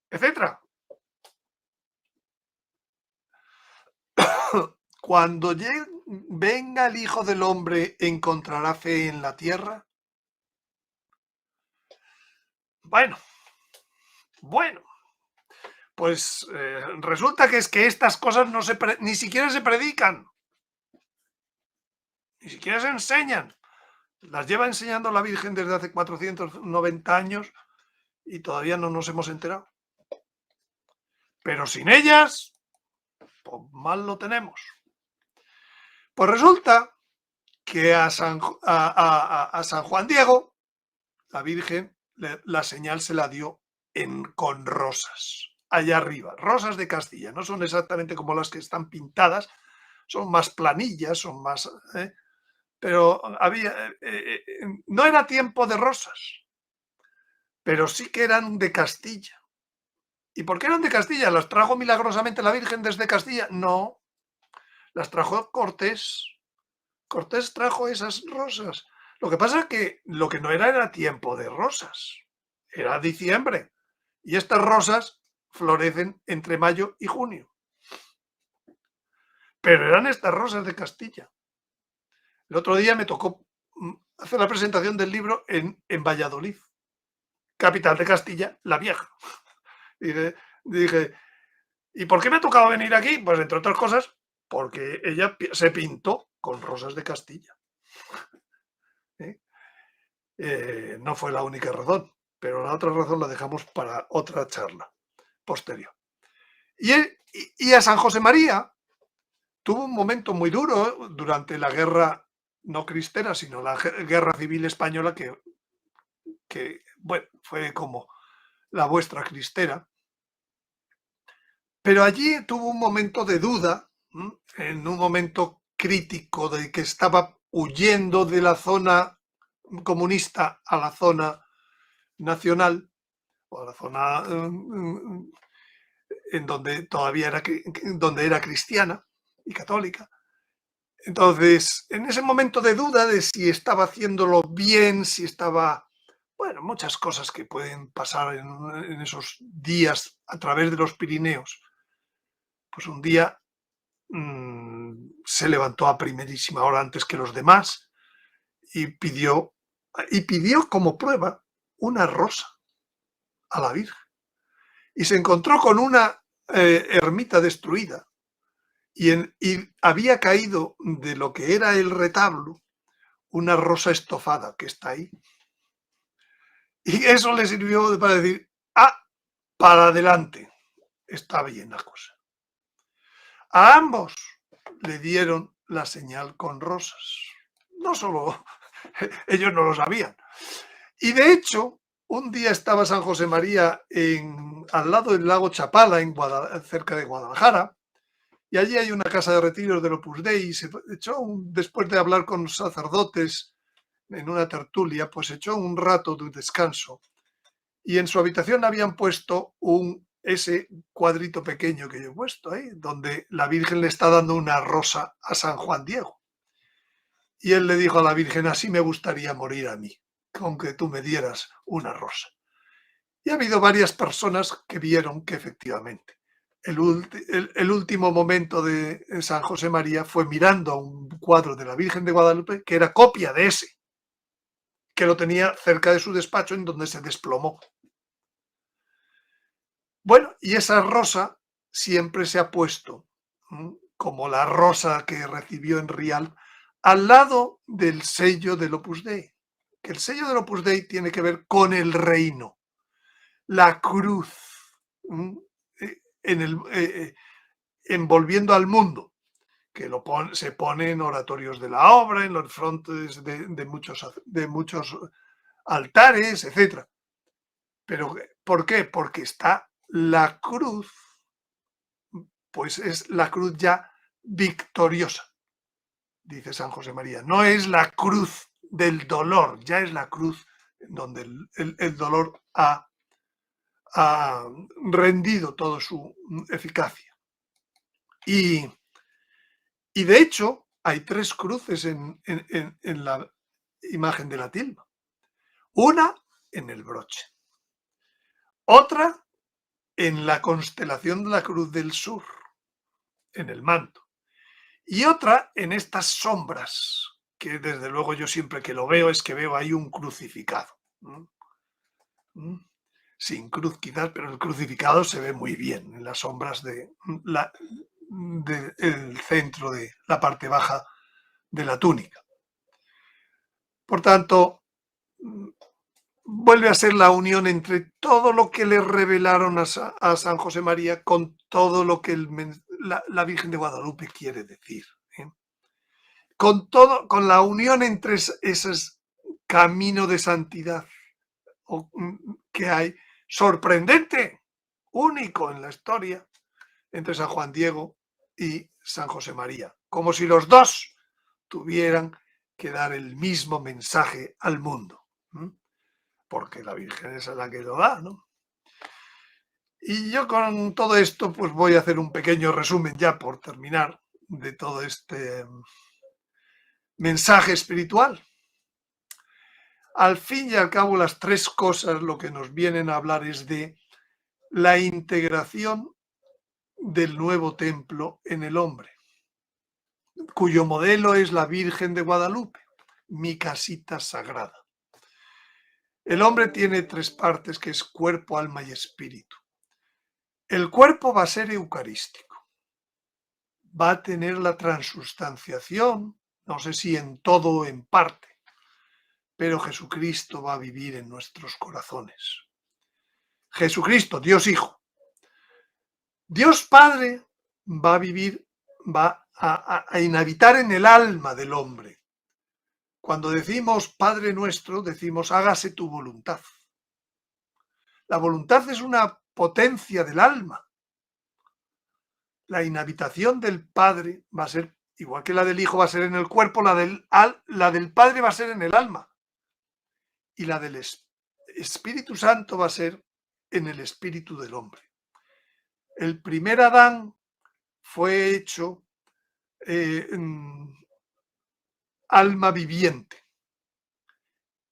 etcétera. Cuando venga el Hijo del Hombre, ¿encontrará fe en la tierra? Bueno, pues resulta que es que estas cosas ni siquiera se predican, ni siquiera se enseñan. Las lleva enseñando la Virgen desde hace 490 años y todavía no nos hemos enterado. Pero sin ellas, pues mal lo tenemos. Pues resulta que a San Juan Diego, la Virgen, la señal se la dio con rosas, allá arriba, rosas de Castilla. No son exactamente como las que están pintadas, son más planillas, son más... pero no era tiempo de rosas, pero sí que eran de Castilla. ¿Y por qué eran de Castilla? ¿Las trajo milagrosamente la Virgen desde Castilla? No, las trajo Cortés. Cortés trajo esas rosas. Lo que pasa es que lo que no era tiempo de rosas, era diciembre. Y estas rosas florecen entre mayo y junio. Pero eran estas rosas de Castilla. El otro día me tocó hacer la presentación del libro en Valladolid, capital de Castilla, la Vieja. Dije, ¿y por qué me ha tocado venir aquí? Pues entre otras cosas, porque ella se pintó con rosas de Castilla. No fue la única razón, pero la otra razón la dejamos para otra charla posterior. Y a San José María tuvo un momento muy duro durante la guerra, no cristera, sino la guerra civil española, que bueno, fue como la vuestra cristera. Pero allí tuvo un momento de duda, en un momento crítico de que estaba huyendo de la zona comunista a la zona nacional, o a la zona en donde todavía era cristiana y católica. Entonces, en ese momento de duda de si estaba haciéndolo bien, si estaba, bueno, muchas cosas que pueden pasar en esos días a través de los Pirineos, pues un día se levantó a primerísima hora antes que los demás y pidió y pidió como prueba una rosa a la Virgen. Y se encontró con una ermita destruida y había caído de lo que era el retablo una rosa estofada que está ahí. Y eso le sirvió para decir, para adelante, está bien la cosa. A ambos le dieron la señal con rosas. No solo ellos no lo sabían. Y de hecho, un día estaba San José María al lado del lago Chapala, cerca de Guadalajara, y allí hay una casa de retiros del Opus Dei, y se echó, después de hablar con los sacerdotes en una tertulia, pues echó un rato de descanso. Y en su habitación habían puesto ese cuadrito pequeño que yo he puesto ahí, donde la Virgen le está dando una rosa a San Juan Diego. Y él le dijo a la Virgen, así me gustaría morir a mí, con que tú me dieras una rosa. Y ha habido varias personas que vieron que efectivamente el último momento de San José María fue mirando a un cuadro de la Virgen de Guadalupe que era copia de ese, que lo tenía cerca de su despacho en donde se desplomó. Bueno, y esa rosa siempre se ha puesto como la rosa que recibió en Rialp al lado del sello del Opus Dei, que el sello del Opus Dei tiene que ver con el reino, la cruz, envolviendo al mundo, que se pone en oratorios de la obra, en los frontes de muchos altares, etc. Pero ¿por qué? Porque está la cruz, pues es la cruz ya victoriosa, dice San José María. No es la cruz del dolor, ya es la cruz donde el dolor ha rendido toda su eficacia. Y de hecho hay 3 cruces en la imagen de la tilma. Una en el broche, otra en la constelación de la Cruz del Sur, en el manto, y otra en estas sombras, que desde luego yo siempre que lo veo es que veo ahí un crucificado. Sin cruz quizás, pero el crucificado se ve muy bien en las sombras del centro de la parte baja de la túnica. Por tanto, vuelve a ser la unión entre todo lo que le revelaron a San José María con todo lo que la Virgen de Guadalupe quiere decir. Con la unión entre esos caminos de santidad que hay, sorprendente, único en la historia, entre San Juan Diego y San José María, como si los dos tuvieran que dar el mismo mensaje al mundo, porque la Virgen es la que lo da, ¿no? Y yo con todo esto pues voy a hacer un pequeño resumen ya por terminar de todo este mensaje espiritual. Al fin y al cabo, las 3 cosas lo que nos vienen a hablar es de la integración del nuevo templo en el hombre, cuyo modelo es la Virgen de Guadalupe, mi casita sagrada. El hombre tiene 3 partes, que es cuerpo, alma y espíritu. El cuerpo va a ser eucarístico, va a tener la transustanciación, no sé si en todo o en parte, pero Jesucristo va a vivir en nuestros corazones. Jesucristo, Dios Hijo. Dios Padre va a vivir, va a inhabitar en el alma del hombre. Cuando decimos Padre nuestro, decimos hágase tu voluntad. La voluntad es una potencia del alma. La inhabitación del Padre va a ser, igual que la del Hijo va a ser en el cuerpo, la del Padre va a ser en el alma. Y la del Espíritu Santo va a ser en el espíritu del hombre. El primer Adán fue hecho alma viviente.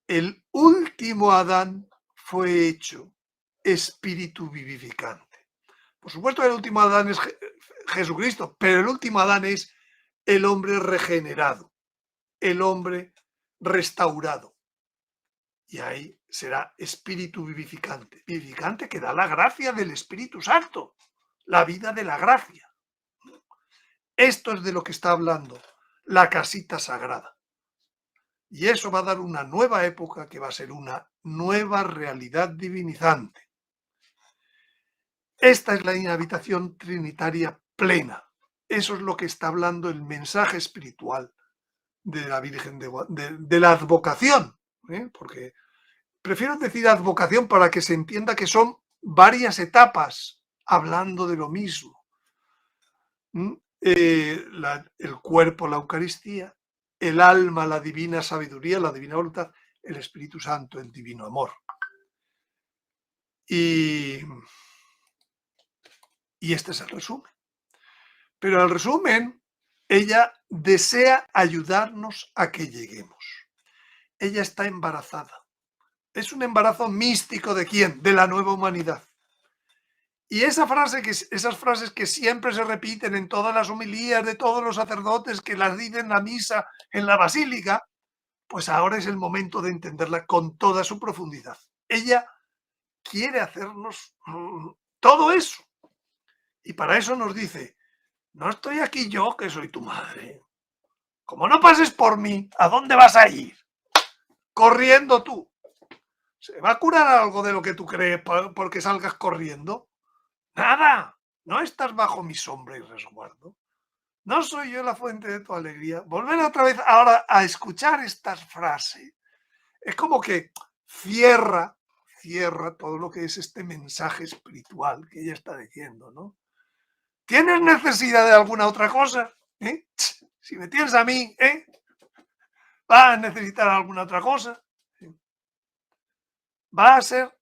El último Adán fue hecho espíritu vivificante. Por supuesto, el último Adán es Jesucristo, pero el último Adán es el hombre regenerado, el hombre restaurado, Y ahí será espíritu vivificante. Vivificante que da la gracia del Espíritu Santo, la vida de la gracia. Esto es de lo que está hablando la casita sagrada. Y eso va a dar una nueva época que va a ser una nueva realidad divinizante. Esta es la inhabitación trinitaria plena. Eso es lo que está hablando el mensaje espiritual de la Virgen de la advocación, porque prefiero decir advocación para que se entienda que son varias etapas hablando de lo mismo. El cuerpo, la Eucaristía, el alma, la divina sabiduría, la divina voluntad, el Espíritu Santo, el divino amor. Y este es el resumen. Pero el resumen, ella desea ayudarnos a que lleguemos. Ella está embarazada. Es un embarazo místico ¿de quién? De la nueva humanidad. Y esas frases que siempre se repiten en todas las homilías de todos los sacerdotes que las dicen en la misa, en la basílica, pues ahora es el momento de entenderla con toda su profundidad. Ella quiere hacernos todo eso. Y para eso nos dice, no estoy aquí yo, que soy tu madre. Como no pases por mí, ¿a dónde vas a ir? Corriendo tú. ¿Se va a curar algo de lo que tú crees porque salgas corriendo? Nada. No estás bajo mi sombra y resguardo. No soy yo la fuente de tu alegría. Volver otra vez ahora a escuchar estas frases es como que cierra todo lo que es este mensaje espiritual que ella está diciendo, ¿no? ¿Tienes necesidad de alguna otra cosa? Si me tienes a mí, ¿vas a necesitar alguna otra cosa? Va a ser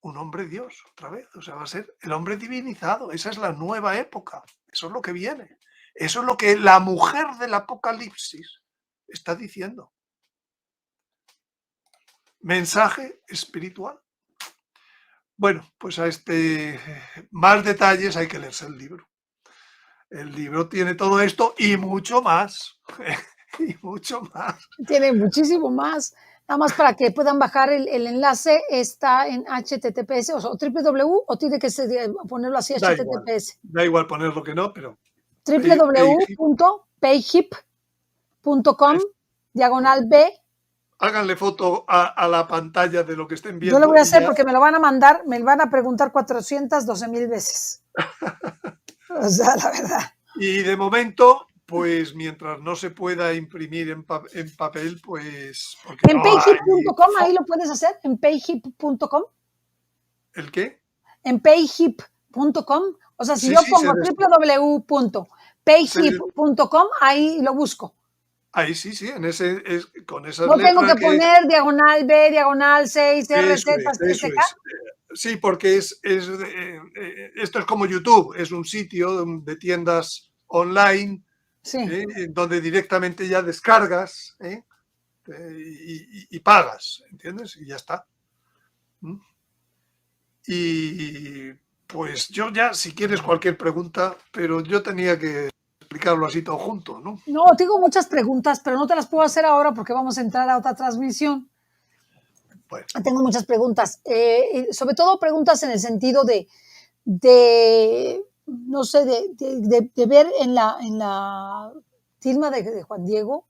un hombre Dios otra vez, o sea, va a ser el hombre divinizado. Esa es la nueva época, eso es lo que viene. Eso es lo que la mujer del Apocalipsis está diciendo. Mensaje espiritual. Bueno, pues a más detalles hay que leerse el libro. El libro tiene todo esto y mucho más. Y mucho más. Tiene muchísimo más. Nada más para que puedan bajar el enlace, está en HTTPS o www, o tiene que ponerlo así, HTTPS. Da igual ponerlo que no, pero www.payhip.com/B. Háganle foto a la pantalla de lo que estén viendo. Yo lo voy a hacer porque me lo van a mandar, me van a preguntar 412,000 veces. O sea, la verdad. Y de momento, pues mientras no se pueda imprimir en papel, pues... En payhip.com, ahí lo puedes hacer, en payhip.com. ¿El qué? En payhip.com. O sea, si yo pongo www.payhip.com, ahí lo busco. Ahí sí, con esas no letras. No tengo que poner diagonal B, diagonal 6, RZ, eso es. Sí, porque esto es como YouTube, es un sitio de tiendas online, sí. Donde directamente ya descargas y pagas, ¿entiendes? Y ya está. Y pues yo ya, si quieres cualquier pregunta, pero yo tenía que explicarlo así todo junto, ¿no? No, tengo muchas preguntas, pero no te las puedo hacer ahora porque vamos a entrar a otra transmisión. Bueno. Tengo muchas preguntas, sobre todo preguntas en el sentido de no sé, de ver en la tilma de Juan Diego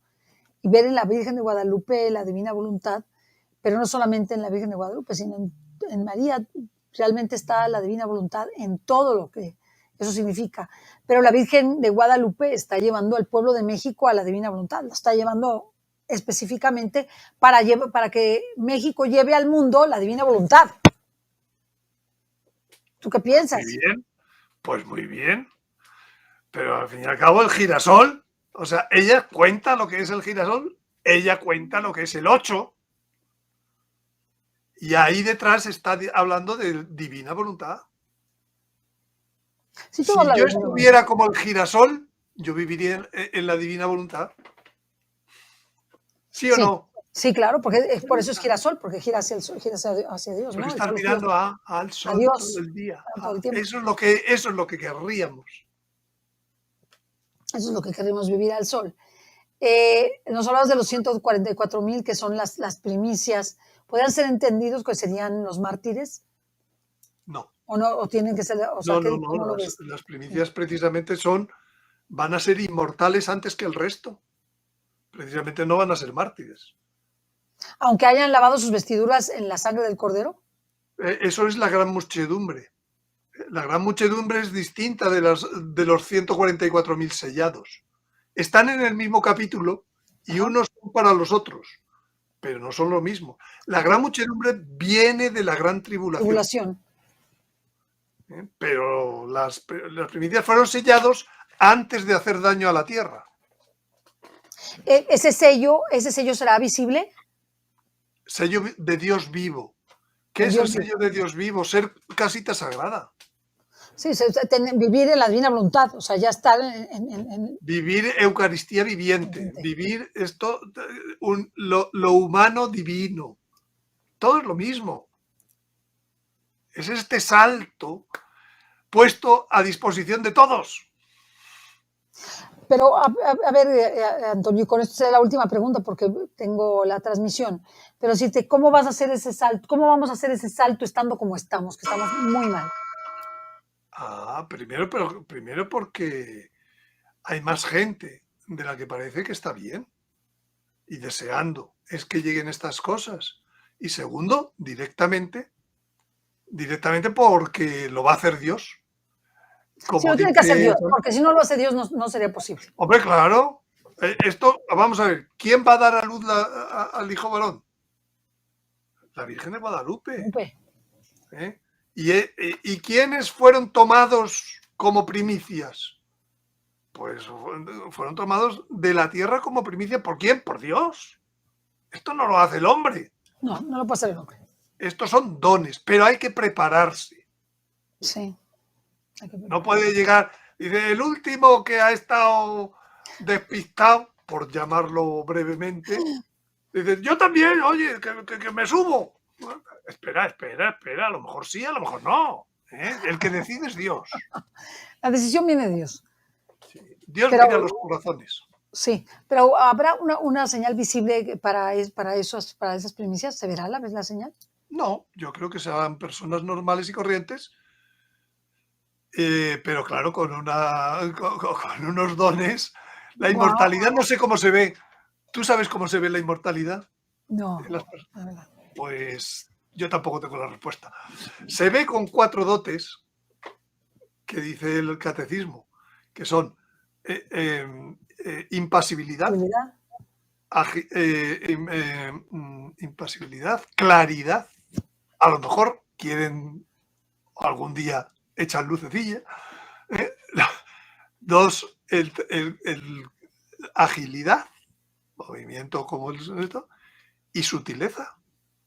y ver en la Virgen de Guadalupe la divina voluntad, pero no solamente en la Virgen de Guadalupe, sino en María realmente está la divina voluntad en todo lo que eso significa. Pero la Virgen de Guadalupe está llevando al pueblo de México a la divina voluntad, la está llevando específicamente para que México lleve al mundo la divina voluntad. ¿Tú qué piensas? Muy bien, pues muy bien. Pero al fin y al cabo el girasol, o sea, ella cuenta lo que es el girasol, ella cuenta lo que es el 8. Y ahí detrás está hablando de divina voluntad. Si yo estuviera como el girasol, yo viviría en la divina voluntad. ¿Sí o no? Sí, claro, porque por eso es girasol, porque gira hacia el sol, gira hacia Dios. Porque estás mirando al sol todo el día. Eso es lo que querríamos. Eso es lo que queremos, vivir al sol. Nos hablabas de los 144,000 que son las primicias. ¿Podrían ser entendidos que serían los mártires? No, ¿O no? ¿O tienen que ser? O sea, no, no, no. ¿cómo lo ves? Las Sí. primicias precisamente van a ser inmortales antes que el resto. Precisamente no van a ser mártires. Aunque hayan lavado sus vestiduras en la sangre del cordero. Eso es la gran muchedumbre. La gran muchedumbre es distinta de los 144,000 sellados. Están en el mismo capítulo y Ajá. unos son para los otros, pero no son lo mismo. La gran muchedumbre viene de la gran tribulación, Tribulación. pero las primicias fueron sellados antes de hacer daño a la tierra. ¿Ese sello será visible? Sello de Dios vivo. ¿Qué De es el Dios vivo. sello de Dios vivo? Ser casita sagrada. Sí, vivir en la divina voluntad, o sea, ya estar Vivir Eucaristía viviente, vivir esto, lo humano divino. Todo es lo mismo. Es este salto puesto a disposición de todos. Pero, a ver, Antonio, con esto será la última pregunta porque tengo la transmisión. Pero ¿cómo vas a hacer ese salto? ¿Cómo vamos a hacer ese salto estando como estamos? Que estamos muy mal. Primero porque hay más gente de la que parece que está bien y deseando es que lleguen estas cosas. Y segundo, directamente porque lo va a hacer Dios. Sí, lo tiene que hacer Dios, porque si no lo hace Dios no sería posible. Hombre, claro. Esto, vamos a ver, ¿quién va a dar a luz al hijo varón? La Virgen de Guadalupe. ¿Eh? ¿Y quiénes fueron tomados como primicias? Pues fueron tomados de la tierra como primicia. ¿Por quién? Por Dios. Esto no lo hace el hombre. No lo puede hacer el hombre. Estos son dones, pero hay que prepararse. Sí. No puede llegar, dice, el último que ha estado despistado, por llamarlo brevemente, dice, yo también, oye, que me subo. Bueno, espera, a lo mejor sí, a lo mejor no. El que decide es Dios. La decisión viene de Dios. Sí. Dios mira los corazones. Sí, pero ¿habrá una señal visible para esas primicias? ¿Se verá la señal? No, yo creo que serán personas normales y corrientes, pero claro, con unos dones. La inmortalidad no sé cómo se ve. ¿Tú sabes cómo se ve la inmortalidad? No, La verdad. Pues yo tampoco tengo la respuesta. Se ve con 4 dotes que dice el catecismo, que son impasibilidad, impasibilidad, claridad. A lo mejor quieren algún día echar lucecilla. 2, agilidad, movimiento como esto, y sutileza.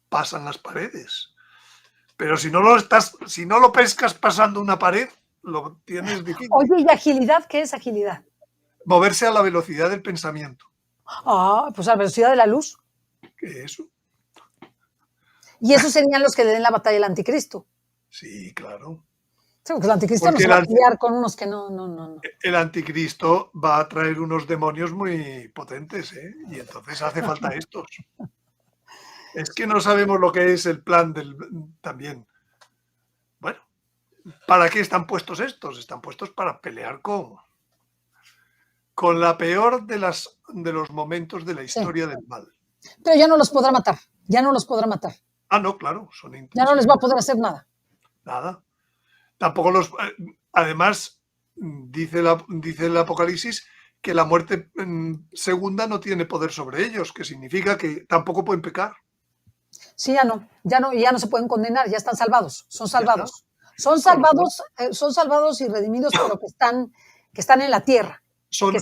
Pasan las paredes. Pero si no lo pescas pasando una pared, lo tienes difícil. Oye, ¿y agilidad? ¿Qué es agilidad? Moverse a la velocidad del pensamiento. Pues a la velocidad de la luz. ¿Qué es eso? Y esos serían los que le den la batalla al anticristo. Sí, claro. Sí, porque el anticristo no se va a pelear con unos que no. El anticristo va a traer unos demonios muy potentes, y entonces hace falta estos. Es que no sabemos lo que es el plan también. Bueno, ¿para qué están puestos estos? Están puestos para pelear con la peor de los momentos de la historia del mal. Pero ya no los podrá matar. Ah, no, claro. Ya no les va a poder hacer nada. Nada. Tampoco además, dice el Apocalipsis que la muerte segunda no tiene poder sobre ellos, que significa que tampoco pueden pecar. Sí, ya no se pueden condenar, ya están salvados, son salvados. Son salvados y redimidos, pero que están en la tierra. Son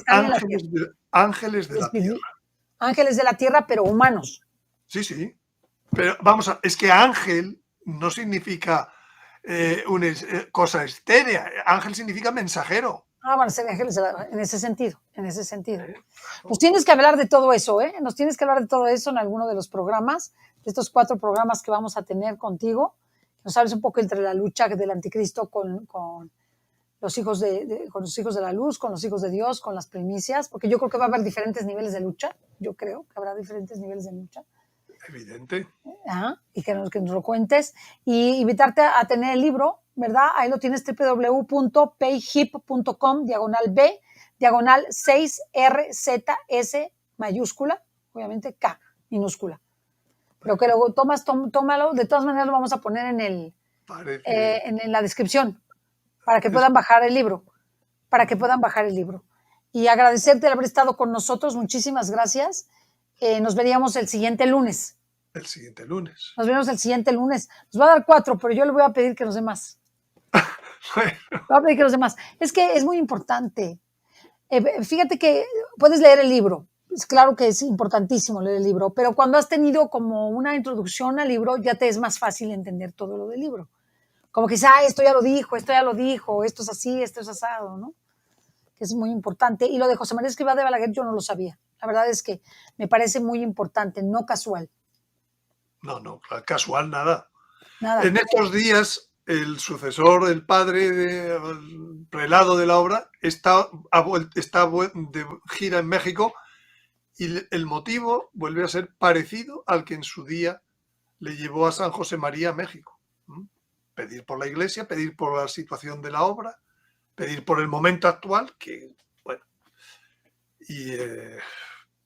ángeles de la tierra. Ángeles de la tierra, pero humanos. Sí. Pero es que ángel no significa una cosa estérea. Ángel significa mensajero. Van a ser ángeles en ese sentido. Pues tienes que hablar de todo eso, Nos tienes que hablar de todo eso en alguno de los programas, de estos 4 programas que vamos a tener contigo. Nos hables un poco entre la lucha del anticristo con con los hijos de la luz, con los hijos de Dios, con las primicias, porque yo creo que va a haber diferentes niveles de lucha. Yo creo que habrá diferentes niveles de lucha. Evidente. Y que nos lo cuentes. Y invitarte a tener el libro, ¿verdad? Ahí lo tienes, www.payhip.com/B, /6RZS mayúscula, obviamente K minúscula. Pero que luego tómalo. De todas maneras lo vamos a poner en la descripción para que puedan bajar el libro. Y agradecerte el haber estado con nosotros. Muchísimas gracias. Nos veríamos el siguiente lunes. Nos vemos el siguiente lunes. Nos va a dar 4, pero yo le voy a pedir que nos dé más. Es que es muy importante. Fíjate que puedes leer el libro. Es claro que es importantísimo leer el libro, pero cuando has tenido como una introducción al libro, ya te es más fácil entender todo lo del libro. Como que esto ya lo dijo, esto es así, esto es asado, ¿no? Que es muy importante. Y lo de José María Escrivá de Balaguer yo no lo sabía. La verdad es que me parece muy importante, no casual. No, casual nada. En estos días, el sucesor, el padre, el prelado de la obra, está de gira en México y el motivo vuelve a ser parecido al que en su día le llevó a San José María a México. Pedir por la iglesia, pedir por la situación de la obra, pedir por el momento actual, que bueno. Y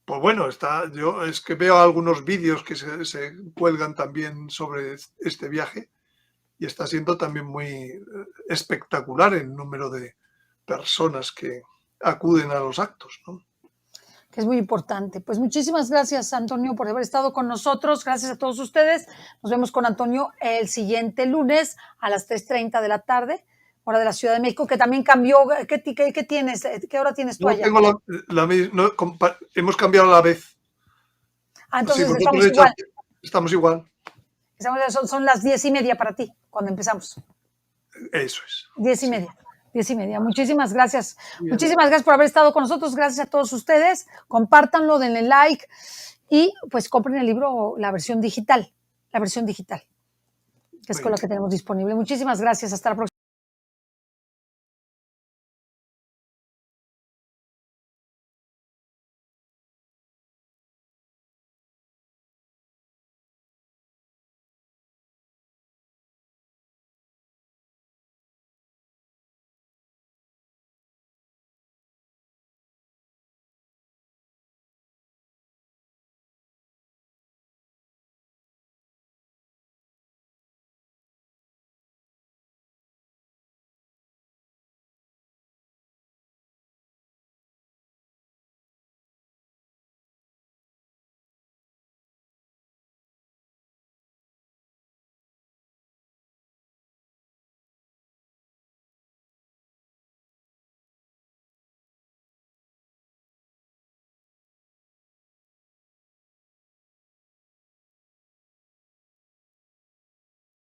pues bueno, yo es que veo algunos vídeos que se cuelgan también sobre este viaje y está siendo también muy espectacular el número de personas que acuden a los actos, ¿no? Que es muy importante. Pues muchísimas gracias, Antonio, por haber estado con nosotros. Gracias a todos ustedes. Nos vemos con Antonio el siguiente lunes a las 3:30 de la tarde, hora de la Ciudad de México, que también cambió. ¿Qué tienes? ¿Qué hora tienes tú allá? Tengo hemos cambiado a la vez. Entonces sí, estamos igual. Son las 10:30 para ti, cuando empezamos. Eso es. 10:30. 10:30. Muchísimas gracias. Bien. Muchísimas gracias por haber estado con nosotros. Gracias a todos ustedes. Compártanlo, denle like y pues compren el libro, la versión digital, que es con la que tenemos disponible. Muchísimas gracias. Hasta la próxima.